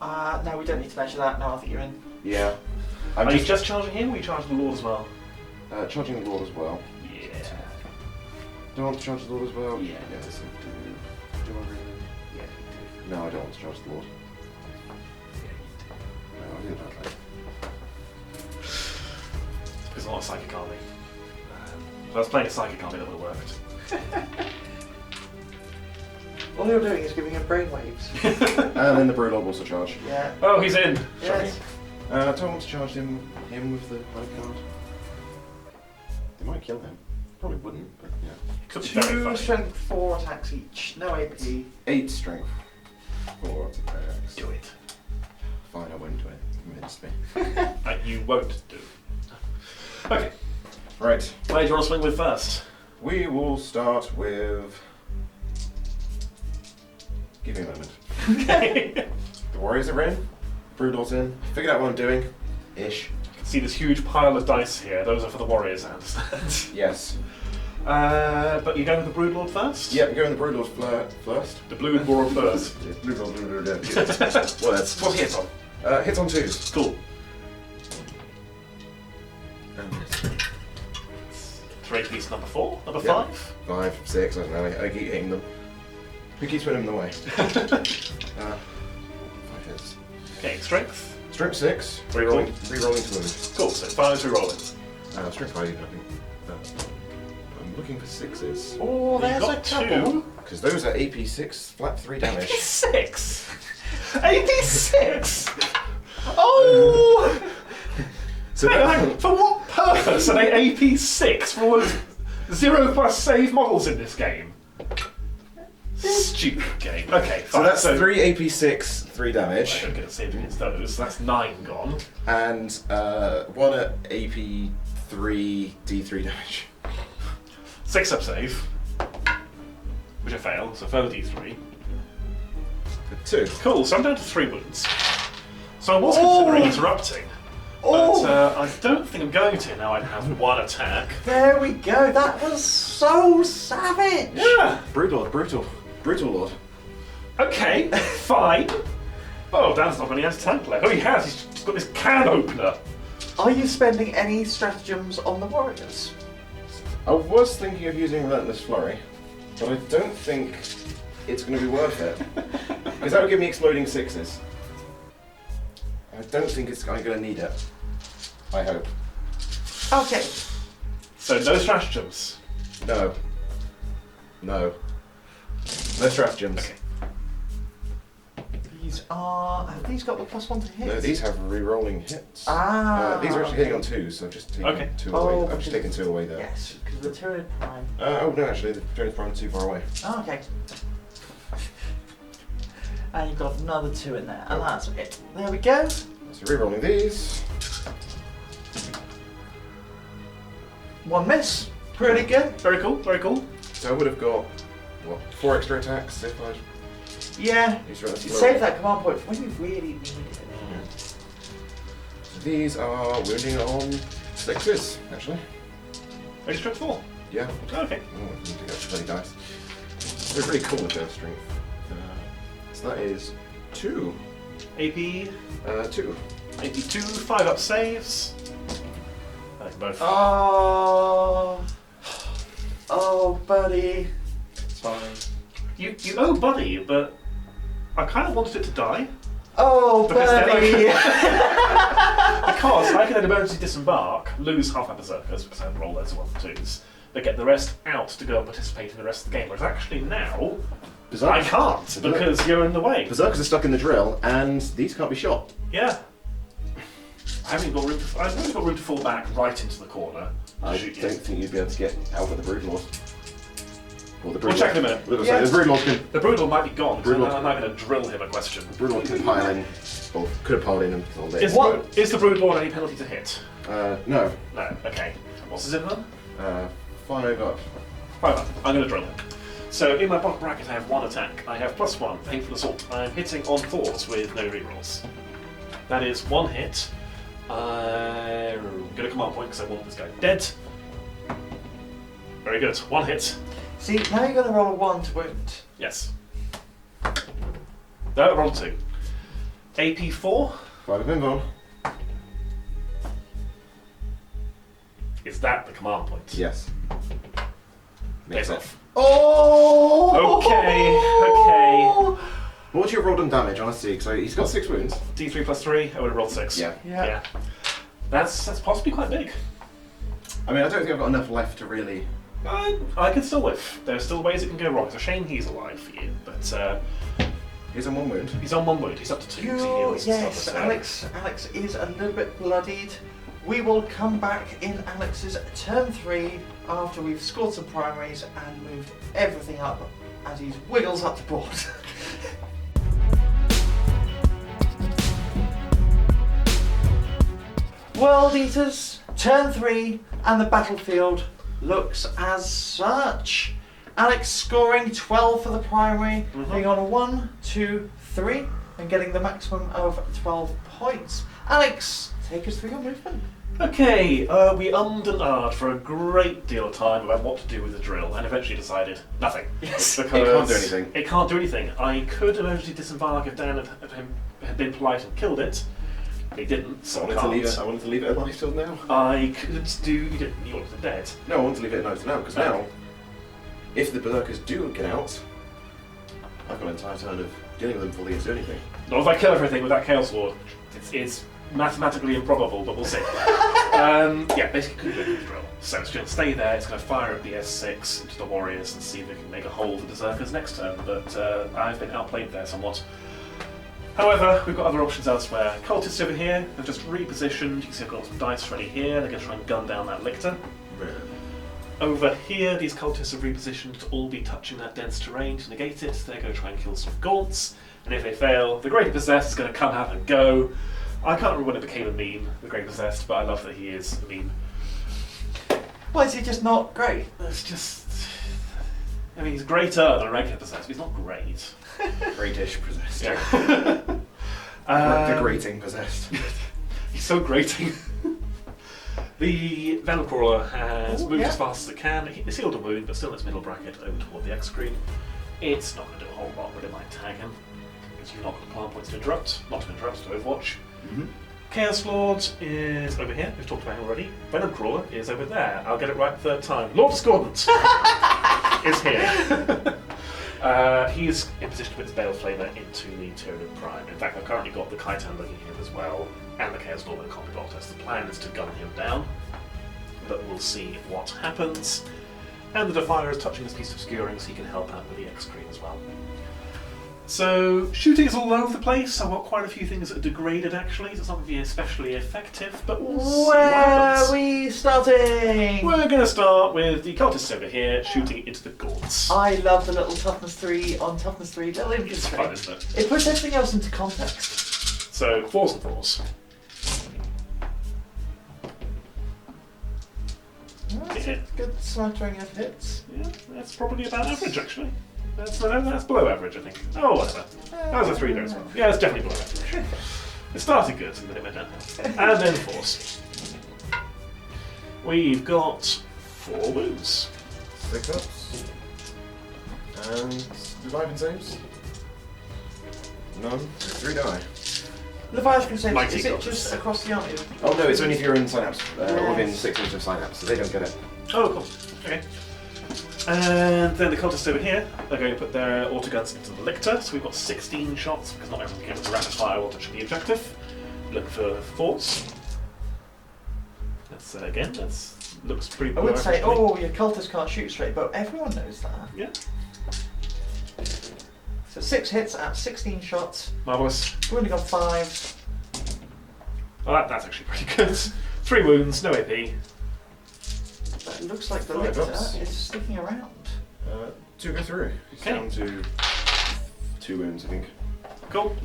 no, we don't need to measure that. No, I think you're in. Yeah. Are you just charging him or are you charging the Lord as well? Charging the Lord as well. Yeah. Do I want to charge the Lord as well? Yeah. Yes, I do. Do I really? Yeah. No, I don't want to charge the Lord. No, I didn't like that. There's a lot of psychic army. If I was playing a psychic army, that would have worked. All you're doing is giving him brainwaves. And then the Brewlog also charge. Yeah. Oh, he's in! Yes. Do I want to charge him with the high card? They might kill him. Probably wouldn't, but yeah. Could be very 2 funny. strength, 4 attacks each. No AP. 8 strength. 4 attacks. Do it. Fine, I won't do it. Convinced me. You won't do. Okay. Right. Where do you want to swing with first? We will start with. Give me a moment. Okay. The warriors are in. Brewdog's in. Figured out what I'm doing. Ish. See this huge pile of dice here. Those are for the warriors, I understand. Yes. But you're going with the Broodlord first? Yep, going the Brewdog's first. The blue and boar first. Brewdog. Words. What's he hit on? Hits on 2s. Cool. And 3 piece number 4, number Yep. 5. 5, 6, I don't know. I keep hitting them. Who keeps winning them away? 5 hits. Okay, strength. Strength 6. Very cool. Rerolling to wound. Cool, so 5 to rolling. Strength 5, I think. I'm looking for 6s. Oh, You there's a got couple. 2. Because those are AP 6, flat 3 damage. 6! 86! Oh! So Hang that, on, for what purpose are they AP 6 for all those 0+ save models in this game? Stupid game. Okay, So fine. that's 3 AP6, 3 damage, I don't get to save against those. So that's 9 gone. and 1 at AP3, D3 damage. 6 up save, which I fail, so further D3. 2. Cool, so I'm down to 3 wounds. So I was considering interrupting, but I don't think I'm going to now I have 1 attack. There we go. That was so savage. Yeah! Brutal Lord. Okay, fine. Oh, Dan's not really anti-tank player. Oh, he has. He's got this can opener. Are you spending any stratagems on the warriors? I was thinking of using Relentless Flurry, but I don't think it's going to be worth it. Because that would give me exploding 6s. I don't think I'm going to need it. I hope. Okay. So no stratagems. No. No stratagems. Okay. Have these got the +1 to hit? No, these have re-rolling hits. These These are actually hitting on okay. 2, so I've just taken Okay. 2 away. Oh, I've just taken 2 away there. Yes, because the Tyranid Prime. Oh no, actually, the Tyranids Prime too far away. Oh, okay. And you've got another 2 in there, and that's it. There we go. So re-rolling these. 1 miss. Pretty good. Very cool, very cool. So I would have got, what, 4 extra attacks if I'd Yeah. used Relentless You Flurry. save that command point for when you really need it. So these are wounding on 6s, actually. Ready strength 4. Yeah. Okay. Oh, I need to get 20 dice. They're really cool with their strength. So that is 2. AP, 2. AP2, 5 up saves. I like both. Oh, buddy. It's fine. You owe Buddy, but I kind of wanted it to die. Oh, Because they're buddy. Because I can then emergency disembark, lose half my Berserkers because I have roll loads of 1 and 2s, but get the rest out to go and participate in the rest of the game. Whereas actually now, I can't because you're in the way. Berserkers are stuck in the drill, and these can't be shot. Yeah. I've only got room to fall back right into the corner. I Shoot you. don't think you'd be able to get out of the Broodlord. Or the We'll check in a minute. Sorry, Yeah. the Broodlord can. The Brutal might be gone, because Brutal. I'm not going to drill him a question. Broodlord can pile in. Or could have piled in and killed it. Is the Broodlord any penalty to hit? No. No. Okay. What's his in then? 5 up. 5 up. I'm going to drill him. So in my block bracket I have 1 attack. I have +1, painful assault. I'm hitting on 4s with no rerolls. That is 1 hit. I'm get a command point because I want this guy dead. Very good. 1 hit. See, now you're going to roll a 1 to wound. Yes. No, roll 2. AP4. 5 of invuln. Is that the command point? Yes. Face off. Oh! Okay. What would you have rolled on damage, honestly? Because he's got 6 wounds. D3 + 3. I would have rolled 6. Yeah. Yeah. That's possibly quite big. I mean, I don't think I've got enough left to really. I can still live. There are still ways it can go wrong. It's a shame he's alive for you, but He's on 1 wound. he's on 1 wound. He's up to 2 You, heals. and yes, stuff, Alex is a little bit bloodied. We will come back in Alex's turn 3 after we've scored some primaries and moved everything up as he wiggles up the board. World Eaters, turn 3, and the battlefield looks as such. Alex scoring 12 for the primary, being on a 1, 2, 3, and getting the maximum of 12 points. Alex, take us through your movement. Okay, we ummed and ahed for a great deal of time about what to do with the drill, and eventually decided nothing. Yes. Because It can't do anything. It can't do anything. I could emergency disembark if Dan had been polite and killed it. He didn't, so I I wanted can't. to leave it alive till now. I could do. You didn't. You wanted it dead. No, I want to leave it alive till now, because now, if the Berserkers do get out, I've got an entire turn of dealing with them before they get to do anything. Not if I kill everything with that Chaos Sword. It's mathematically improbable, but we'll see. Yeah, basically couldn't do the drill. So it's going to stay there, it's going to fire a BS6 into the Warriors and see if it can make a hole for the Berserkers next turn, but I've been outplayed there somewhat. However, we've got other options elsewhere. Cultists over here have just repositioned. You can see I've got some dice ready here. They're going to try and gun down that Lictor. Over here, these cultists are repositioned to all be touching that dense terrain to negate it. They're going to try and kill some gaunts, and if they fail, the Great Possessed is going to come out and go. I can't remember when it became a meme, the Great Possessed, but I love that he is a meme. Why is he just not great? It's just... I mean, he's greater than a regular Possessed, but he's not great. Greatish possessed. Yeah. The grating possessed. He's so grating. The Venom Crawler has moved yeah. as fast as it can. It's healed a wound, but still in its middle bracket over toward the X screen. It's not going to do a whole lot, but it might tag him. Because you've not got the command points to interrupt. Not to interrupt, to Overwatch. Mm-hmm. Chaos Lord is over here. We've talked about him already. Venom Crawler is over there. I'll get it right the third time. Lord Discordant is here. He's in position to put his Bale Flamer into the Tyranid Prime. In fact, I've currently got the Khitan looking at him as well, and the Chaos Lord and the Combi-bolter. So the plan is to gun him down, but we'll see what happens. And the Defiler is touching this piece of obscuring, so he can help out with the X screen as well. So shooting is all over the place. I've got quite a few things that are degraded actually, so it's not going to be especially effective, but we'll see what Where happens. are we starting? We're going to start with the Cultists over here shooting into the Gaunts. I love the little toughness 3 on toughness 3 little It's fun, infantry. isn't it? It puts everything else into context. So 4s and 4s. That's a good smattering of hits. Yeah, that's probably about average actually. That's below average, I think. Oh, whatever. That was a 3 there as well. Yeah, it's definitely below average. It started good and then it went down. And then 4s. We've got 4 wounds. 6 ups. And Revive and saves. None. 3 die. Leviathan says, Mighty is it gods. just across the army? Oh no, it's only if you're in synapse. Yes. Within 6 inches of synapse, so they don't get it. Oh, cool. Okay. And then the cultists over here are going to put their autoguns into the lictor. So we've got 16 shots because not everyone can get with a rapid fire or touch the objective. Look for 4s. That's looks pretty. I would below say, average to me. oh, your cultists can't shoot straight, but everyone knows that. Yeah, So 6 hits at 16 shots, marvelous. wounding on 5. Well, that's actually pretty good. 3 wounds, no AP. But it looks like the 5 lictor ups. is sticking around. 2 go through. It's Okay. down to 2 wounds, I think. Cool.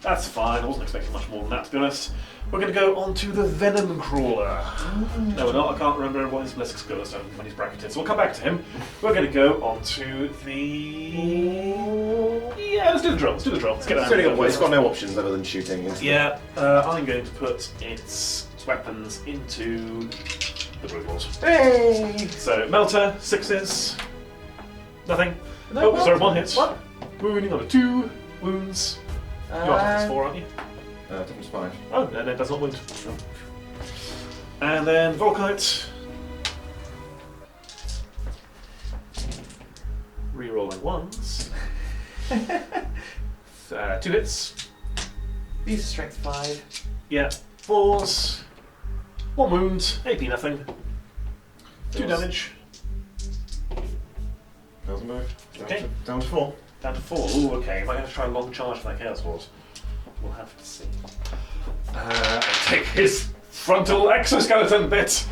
That's fine. I wasn't expecting much more than that, to be honest. We're going to go on to the Venom Crawler. No, we're not. I can't remember what his ballistic skill is when he's bracketed, so we'll come back to him. We're going to go on to the... Yeah, let's do the drill. Let's get it out. It's got no options other than shooting. Yeah, I'm going to put its weapons into the Broodlord. Hey! So, Melter, 6s. Nothing. No, Oh, sorry, 1 hit. What? Wounding on a 2. Wounds. Your toughness 4, aren't you? Toughness 5. Oh, no, that does not wound. And then Volkite. Rerolling 1s. 2 hits. These are strength 5. Yeah. 4s. 1 wound. AP nothing. 2 damage. Thousand move. Okay. Down to 4. Down to 4. Ooh, okay. Am I going to try a long charge for that Chaos Lord? We'll have to see. I'll take his frontal exoskeleton bit.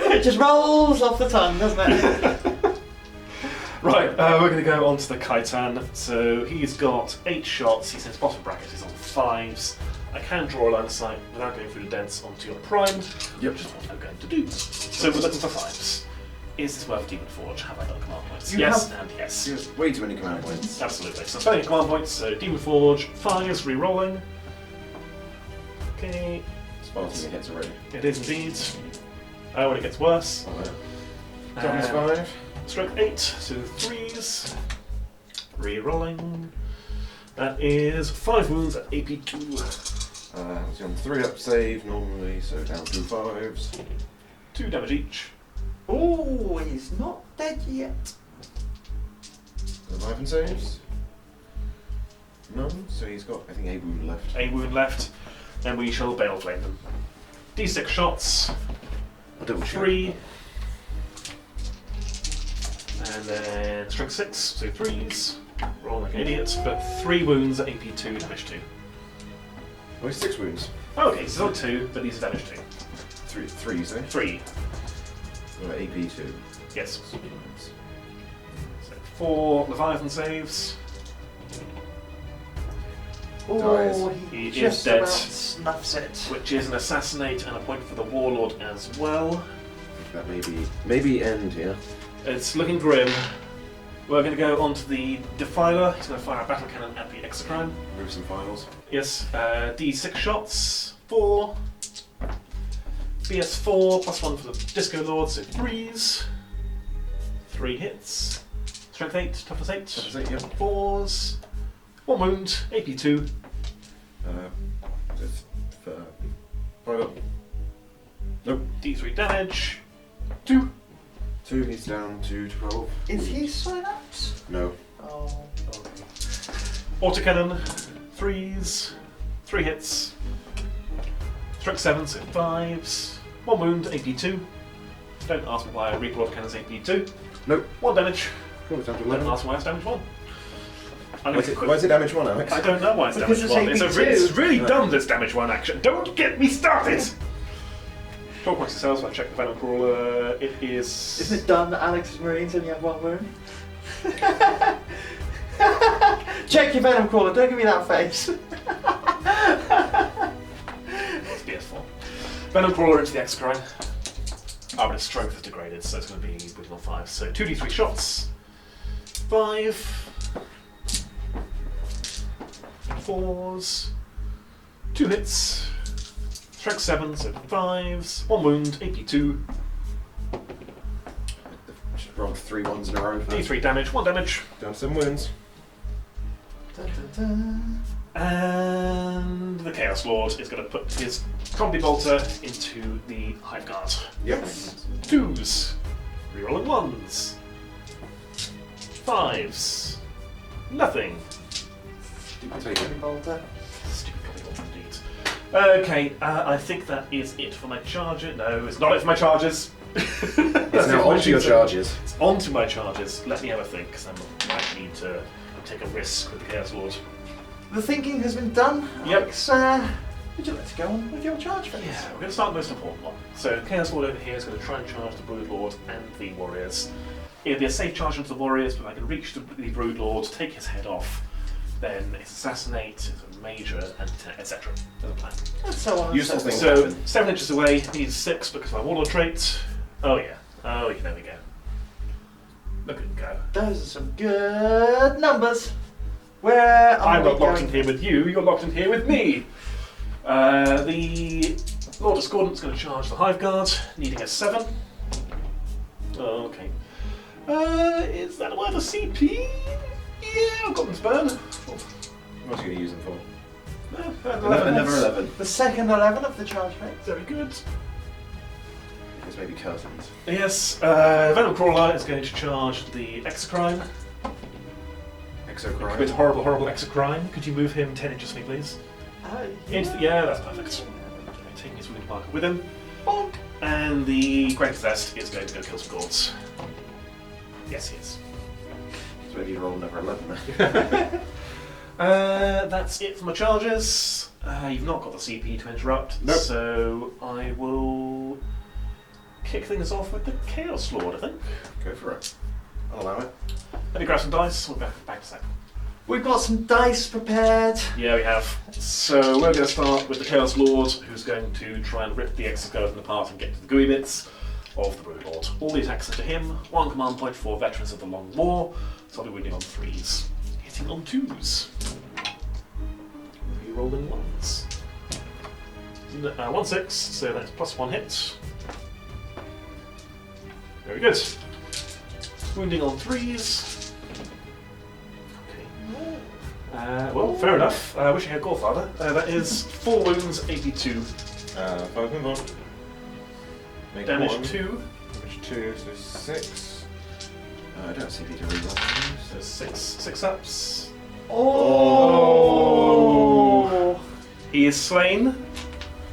It just rolls off the tongue, doesn't it? Right, we're going to go on to the Khitan. So he's got 8 shots. He says bottom bracket is on 5s. I can draw a line of sight without going through the dents onto your prime, which is what I'm going to do. So we're looking for 5s. Is this worth Demon Forge? Have I done command points? You Yes have- and yes. There's way too many command points. Absolutely. So spending command points, so Demon Forge, 5s, re-rolling. Okay, Spartan hits already. it is indeed. When it gets worse. Toughness Uh, 5. Strength 8, so 3s. Re-rolling. That is 5 wounds at AP 2. It's on 3 up save normally, so down to 5s. 2 damage each. Oh, he's not dead yet. Revive and saves. None, so he's got, I think, a wound left. A wound left. Then we shall Bale Flame them. D6 shots. A double shoot. 3. And then strength 6, so 3s. Roll like an idiot, but 3 wounds at AP 2, damage 2. Oh, he's 6 wounds. Okay, so not 2, but these are damage 2. Three, you say? 3. AP 2. Yes. So 4 Leviathan saves. Oh, He he is just dead. about snuffs it. Which is an assassinate and a point for the Warlord as well. That maybe end, yeah. It's looking grim. We're going to go on to the Defiler. He's going to fire a battle cannon at the Exocrine. Move some files. Yes, D6 shots. 4. BS4, +1 for the Disco Lord, so 3s. 3 hits. Strength 8, toughness 8. Toughness 8, yep. 4s. 1 wound, AP 2. It's fire up. Nope. D3 damage. 2. 2, he's down to 12. Is he synapse? No. Oh. Autocannon, 3s. 3 hits. Strength 7, so 5s. 1 wound, AP 2. Don't ask me why I recoil autocannon's AP 2. Nope. 1 damage. Cool, it's down to Don't 11. ask me why it's damage 1. Why is it damage 1, Alex? I don't know why it's Because damage 1. it's It's, AP2. it's really dumb, this damage 1 action. Don't get me started! Talk amongst yourselves while I check the Venom Crawler. It is... Isn't it done that Alex's Marines only have 1 wound? Check your Venom Crawler, don't give me that face. It's BS4. Venom Crawler into the Exocrine. But its strength is degraded, so it's going to be within on 5. So 2d3 shots. 5. 4s. 2 hits. Strength 7, so 5s. 1 wound, AP 2. Just rolled 3 ones in a row. D3 damage, 1 damage. Down to 7 wounds. Dun, dun, dun. And the Chaos Lord is going to put his Combi-bolter into the Hive Guard. Yep. 2s. Rerolling 1s. 5s. Nothing. I'll take it. Bolter. Stupid Combi-bolter indeed. Okay, I think that is it for my charger. No, it's not it for my charges. It's now onto your charges. It's onto my charges. Let me have a think, because I might need to take a risk with the Chaos Lord. The thinking has been done. Yep. Alex, would you like to go on with your charge phase? Yeah, we're going to start the most important one. So Chaos Lord over here is going to try and charge the Brood Lord and the Warriors. It'll be a safe charge into the Warriors, but if I can reach the Brood Lord, take his head off, then it's assassinate, it's a major, and etc. There's a plan. That's so on. Useful and thing. so So happen. 7 inches away, needs 6 because of my Warlord trait. Oh yeah, there we go. Look at him go. Those are some good numbers. Where are I'm we not locked going? in here with you, you're locked in here with me. The Lord Discordant's going to charge the Hive Guard, needing a 7. Oh, okay. Is that worth a CP? Yeah, I've got them to burn. What are you going to use them for? Another Another 11. The second 11 of the charge phase. Very good. It's maybe curtains. Yes, Venom Crawler is going to charge the Exocrine. Exocrine. Commit horrible, horrible Exocrine. Could you move him 10 inches for me, please? Yeah, that's perfect. Taking his wooden marker with him. Bonk. And the Great Possessed is going to go kill some Gords. Yes, he is. So maybe you roll another 11 then. That's it for my charges. You've not got the CP to interrupt, Nope. so I will kick things off with the Chaos Lord, I think. Go for it. I'll allow it. Let me grab some dice. We'll back to second. We've got some dice prepared. Yeah, we have. So we're going to start with the Chaos Lord, who's going to try and rip the exoskeleton apart and get to the gooey bits of the Brood Lord. All the attacks are to him. 1 command point for Veterans of the Long War. So I'll be wounding on 3s. Hitting on 2s. Re-rolling 1s. 1-6, so that's +1 hit. Very good. Wounding on 3s. Well, fair enough. I wish I had Gorefather. That is 4 wounds, 82. 5 move on. Make Damage 1. 2. Damage 2, so 6. I don't have CP to reroll. So 6 ups. Oh! He is slain.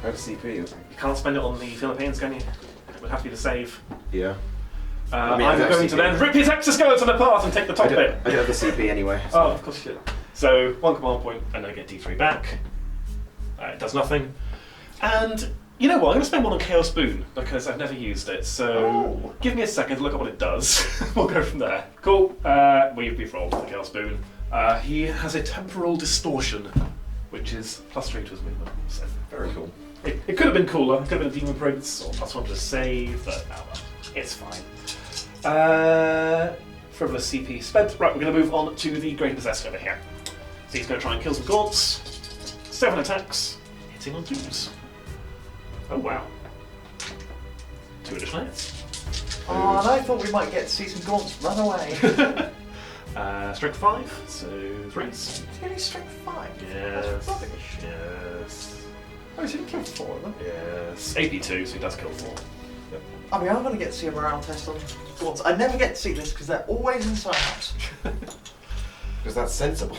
I have CP. You can't spend it on the Philippines, can you? It would have to be the save. Yeah. I mean, I'm I going to then rip his exoskeleton apart and take the top bit. I do have the CP anyway. So. Oh, of course you did. So 1 command point, and then I get D3 back. It does nothing. And You know what? I'm going to spend one on Chaos Boon because I've never used it. So give me a second to look at what it does. We'll go from there. Cool. We've rolled the Chaos Boon. He has a temporal distortion, which is +3 to his movement. So Very cool. it could have been cooler. It could have been a Demon Prince or +1 to save, but oh well, it's fine. Frivolous CP spent. Right, we're going to move on to the Great Possessor over here. So he's going to try and kill some gaunts. 7 attacks, hitting on 2s. Oh wow. 2 additional hits. Oh, and I thought we might get to see some gaunts run away. Strength 5, so 3s. It's only strength 5. Yes. That's rubbish. Yes. Oh, he's only killed 4 of them. Yes. AP2, so he does kill 4. I mean, I'm going to get to see a morale test on gaunts. I never get to see this because they're always in sign-ups. Because that's sensible.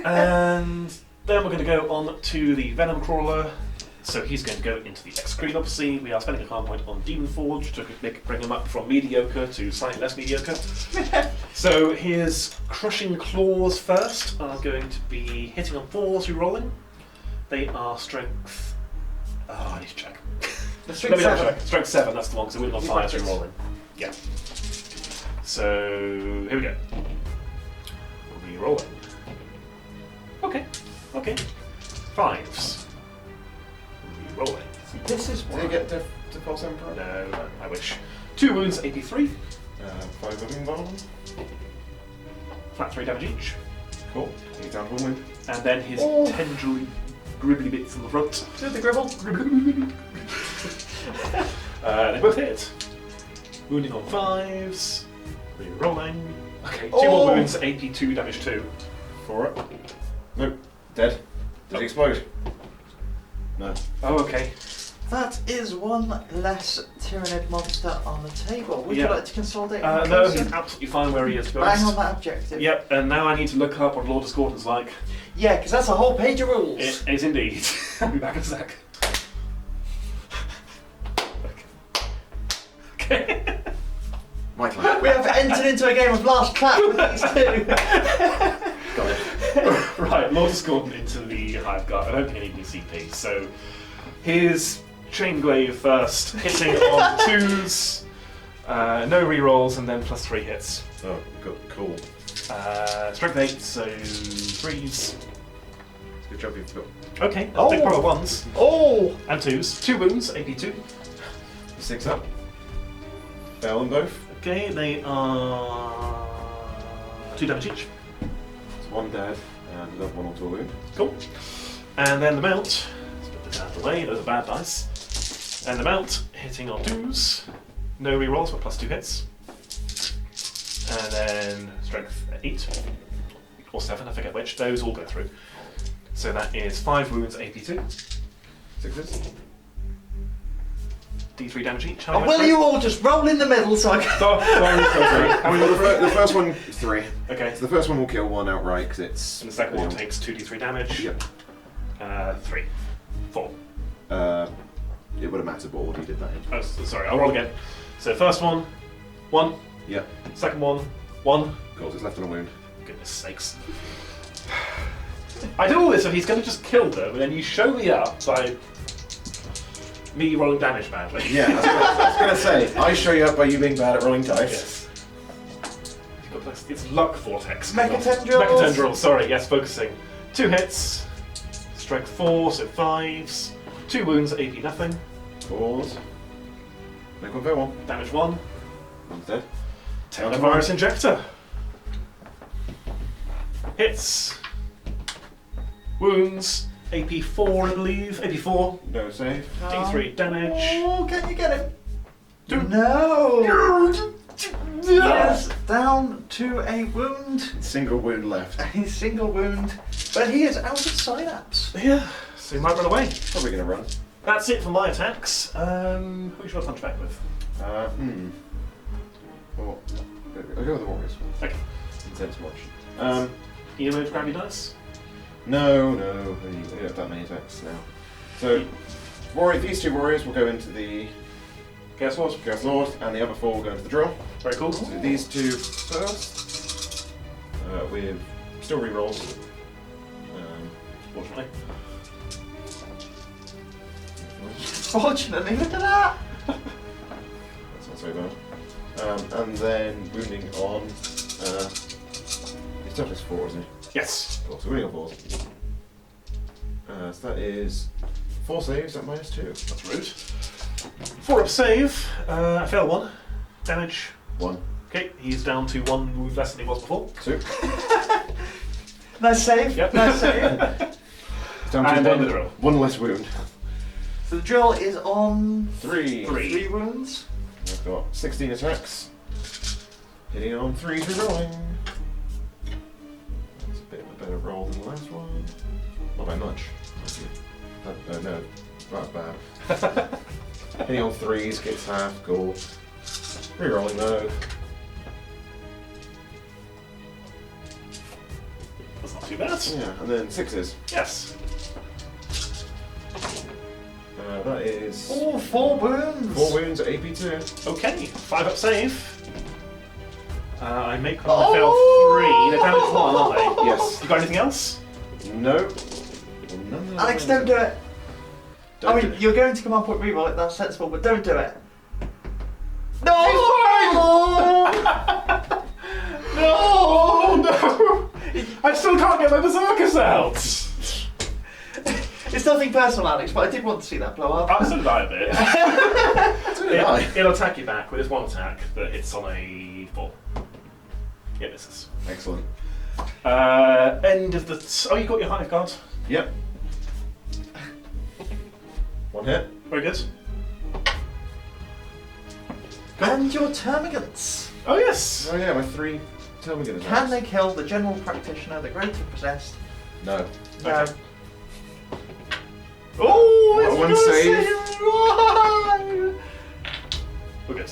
And then we're going to go on to the Venom Crawler. So he's going to go into the X screen, obviously. We are spending a hard point on Demon Forge to bring him up from mediocre to slightly less mediocre. So his Crushing Claws first are going to be hitting on 4s, re-rolling. They are strength... Oh, I need to check. The Let strength me double 7. check. Strength 7, that's the one, because we're on You 5 practice. re-rolling. Yeah. So, here we go. Re-rolling. Okay. 5s. Re-rolling. This is Did why. you get default 7 pro? No, I wish. 2 wounds, AP3. 5 moving bomb. Flat 3 damage each. Cool. He's down to 1 wound. And then his Oh. tendrily, gribbly bits on the front. Do the gribble. They both hit. Wounding on 5s. Re-rolling. Okay, 2 Oh. more wounds, AP2 damage 2. For it. Nope. Dead. Did he explode? No. Oh, okay. That is one less Tyranid monster on the table. Would Yeah. you like to consolidate? No, he's absolutely fine where he is, to be Bang on honest. that objective. Yep, and now I need to look up what Lord of Scorton's like. Yeah, because that's a whole page of rules. It is indeed. I'll be back in a sec. Okay. Michael. We have entered into a game of last clap with these two. Got it. Right, Lord of Scorton into the Hive Guard. I don't think I need any CP. So, his Chain Glaive first, hitting on 2s, no rerolls, and then +3 hits. Oh, good. Cool. Strength 8, so 3s. Good job you've got Okay, Oh. big power 1s Oh! and 2s. 2 wounds, AP2. 6 up. Fail them both. Okay, they are 2 damage each. It's 1 dead and another 1 onto a wound. Cool. And then the mount. Let's put this out of the way, those are bad dice. And the mount, hitting on 2s. No rerolls, but +2 hits. And then strength 8. Or 7, I forget which. Those all go through. So that is 5 wounds, AP2. 6s. D3 damage each. How And many will you all just roll in the middle so I can... Oh, sorry. How many The first one, 3. Okay. So the first one will kill 1 outright because it's. And the second one takes 2d3 damage. Yep. 3. 4. It would have mattered what order you did that in. Oh, sorry, I'll roll again. So first one, 1. Yep. Second one, 1. Cool, it's left on a wound. Goodness sakes. I do all this so he's going to just kill them, and then you show me up by me rolling damage badly. Yeah, I was going to say, I show you up by you being bad at rolling dice. Yes. You've got this, it's luck vortex. Mecha tendrils. Mecha tendrils, sorry, yes, focusing. 2 hits, strength 4, so 5s. 2 wounds, AP nothing. Pause. Make one fail 1. Damage 1. One's dead. Techno-virus injector. Hits. Wounds. AP 4, I believe. AP 4. No save. D3 damage. Oh, can you get him? Do- No! Yes, down to a wound. Single wound left. A single wound. But he is out of synapse. Yeah, so he might run away. Probably going to run. That's it for my attacks. Who should I punch back with? Well, I'll go with the Warriors. Okay. Intense watch. You move grab your dice? No, we don't have that many attacks now. So, these 2 warriors will go into the Chaos Lord. Chaos Lord, and the other 4 will go into the drill. Very cool. So these 2 first, with still rerolls. Fortunately. Unfortunately, look at that. That's not so bad. And then wounding on. His toughness 4, isn't he? Yes. Four, so wounding on 4. So that is 4 saves at -2. That's rude. 4 up save. I failed 1. Damage. 1, Okay, he's down to 1 wound less than he was before. 2. Nice save. Yep. Nice save. It's down to And then the drill. 1 less wound. So the drill is on 3. 3 wounds. I've got 16 attacks. Hitting on 3 through rolling. That's a bit of a better roll than the last one. Not by much. No, that's bad. Hitting on 3s gets half, cool. Rerolling though. That's not too bad. Yeah, and then 6s. Yes. That is Oh, 4 wounds. 4 wounds at AP2. Okay, 5 up save. I make them Oh! fail 3. They're damage 1, aren't they? Yes. You got anything else? No. None of Alex, them. don't do it. Don't I do mean, it. you're going to come up with reroll it, that's sensible, but don't do it. No! No! No! I still can't get my Berserkers out! It's nothing personal, Alex, but I did want to see that blow up. I'm still die a bit. So did I. It'll attack you back with its 1 attack that hits on a 4. Yeah, misses. Excellent. End of the. Oh, you got your hive guard. Yep. 1 hit. Very good. And your termagants. Oh, yes! Oh yeah, my 3 Termagant attacks. Can they kill the general practitioner, the greater possessed? No. No. Okay. Oh, Well, it's one gonna save. say we're good.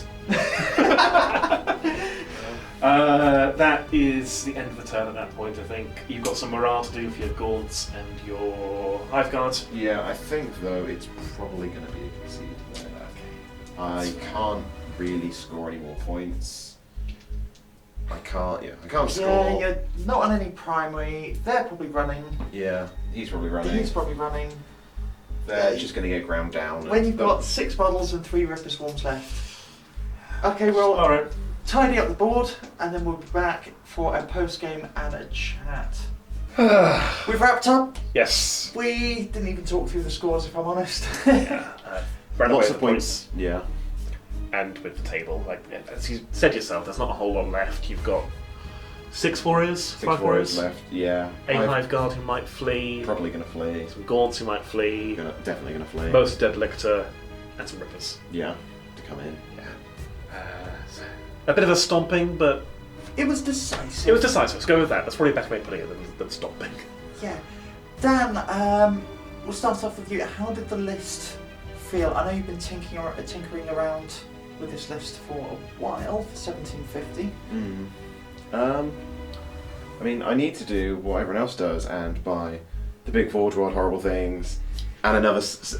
That is the end of the turn at that point, I think. You've got some morale to do for your gaunts and your hive guard. Yeah, I think though it's probably going to be a concede there. I can't really score any more points. I can't Yeah, score. you're not on any primary. They're probably running. Yeah, he's probably running. He's probably running. They're just going to get ground down. When you've got 6 bottles and 3 Ripper Swarms left. Okay, well, Alright. tidy up the board, and then we'll be back for a post-game and a chat. We've wrapped up. Yes. We didn't even talk through the scores, if I'm honest. Ran Lots away of with points. Yeah. and with the table. Like as you said yourself, there's not a whole lot left. You've got 6 warriors, 6 5 warriors left. Yeah. A I've hive guard who might flee, probably going to flee. some gaunts who might flee, Definitely going to flee. most dead lictor, and some rippers. Yeah. To come in. A bit of a stomping, but It was decisive. it was decisive. Let's go with that. That's probably a better way of putting it than stomping. Yeah. Dan, we'll start off with you. How did the list feel? I know you've been tinkering around with this list for a while, for 1750. I mean, I need to do what everyone else does and buy the big Forge World horrible things and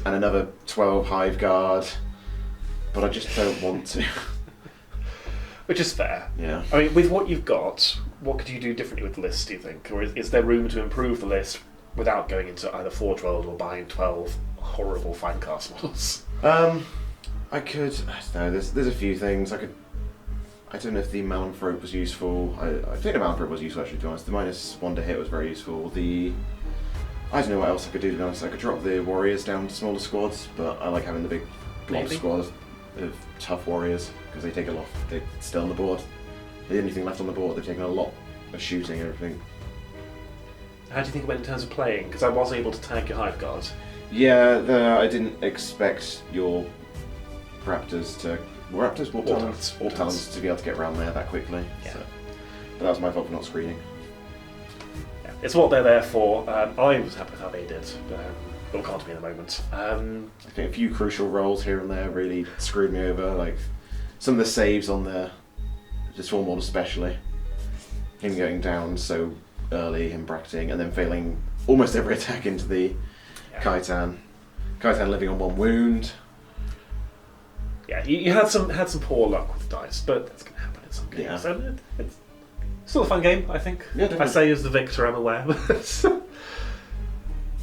another 12 hive guard, but I just don't want to. Which is fair. Yeah. I mean, with what you've got, what could you do differently with the list, do you think? Or is there room to improve the list without going into either Forge World or buying 12 horrible Finecast models? I could. I don't know. There's a few things I could. I don't know if the Malanthrope was useful. I think the Malanthrope was useful actually. To be honest, the -1 to hit was very useful. I don't know what else I could do. To be honest, I could drop the warriors down to smaller squads, but I like having the big blob Maybe. squad of tough warriors because they take a lot. They're still on the board. The only thing left on the board, they've taken a lot of shooting and everything. How do you think it went in terms of playing? Because I was able to tag your Hive Guard. Yeah, I didn't expect your Raptors to... Raptors? Warp Talons? Warp Talons to be able to get around there that quickly. Yeah. So. But that was my fault for not screening. Yeah. It's what they're there for. I was happy with how they did. But can't be in the moment. I think a few crucial rolls here and there really screwed me over. Like some of the saves on the Swarm Lord especially. Him going down so early, him bracketing, and then failing almost every attack into the Khitan. Khitan living on 1 wound. Yeah, you had some poor luck with the dice, but that's going to happen in some games. Yeah. So it's still a fun game, I think. Yeah, definitely. I say as the victor, I'm aware.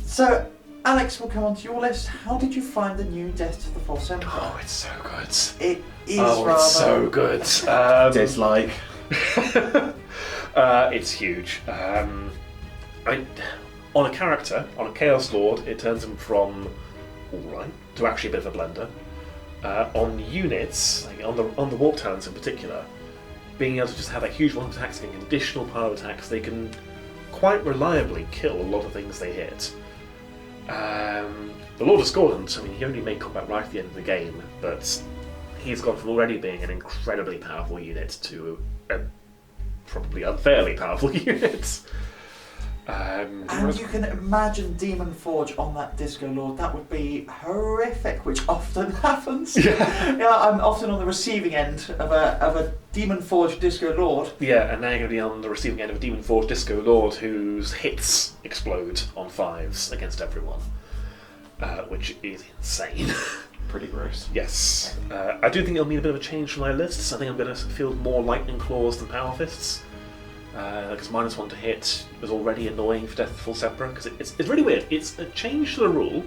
So, Alex, we'll come on to your list. How did you find the new Death to the False Emperor? Oh, it's so good. It is Oh, rather... it's so good. Dislike. It's huge. On a character, on a Chaos Lord, it turns him from alright to actually a bit of a blender. On units, like on the Warp Talents in particular, being able to just have that huge one of attacks, getting additional pile of attacks, they can quite reliably kill a lot of things they hit. The Lord Discordant, I mean, he only made combat right at the end of the game, but he's gone from already being an incredibly powerful unit to a probably unfairly powerful unit. And you can imagine Demon Forge on that Disco Lord. That would be horrific, which often happens. Yeah, I'm often on the receiving end of a Demon Forge Disco Lord. Yeah, and now you're going to be on the receiving end of a Demon Forge Disco Lord whose hits explode on 5s against everyone, which is insane. Pretty gross. Yes. I do think it'll mean a bit of a change for my lists. I think I'm going to field more Lightning Claws than Power Fists. Because -1 to hit was already annoying for Death of the False Emperor, because it's really weird. It's a change to the rule,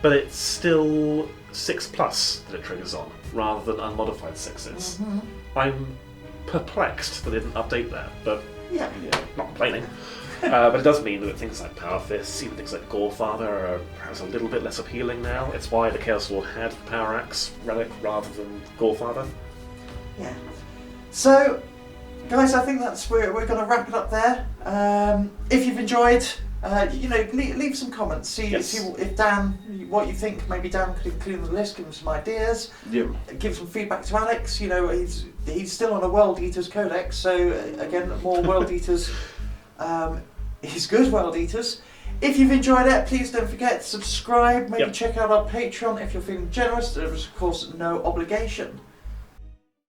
but it's still 6+ that it triggers on, rather than unmodified 6s. Mm-hmm. I'm perplexed that they didn't update that, but Yeah. not complaining. But it does mean that things like Power Fists, even things like Gorefather, are perhaps a little bit less appealing now. It's why the Chaos Lord had Power Axe Relic rather than Gorefather. Yeah. So, guys, I think we're going to wrap it up there. If you've enjoyed, leave some comments. See if Dan, what you think. Maybe Dan could include in the list. Give him some ideas. Yeah. Give some feedback to Alex. He's still on a World Eaters Codex, so again, more World Eaters. Is good World Eaters. If you've enjoyed it, please don't forget to subscribe. Maybe check out our Patreon if you're feeling generous. There is, of course, no obligation.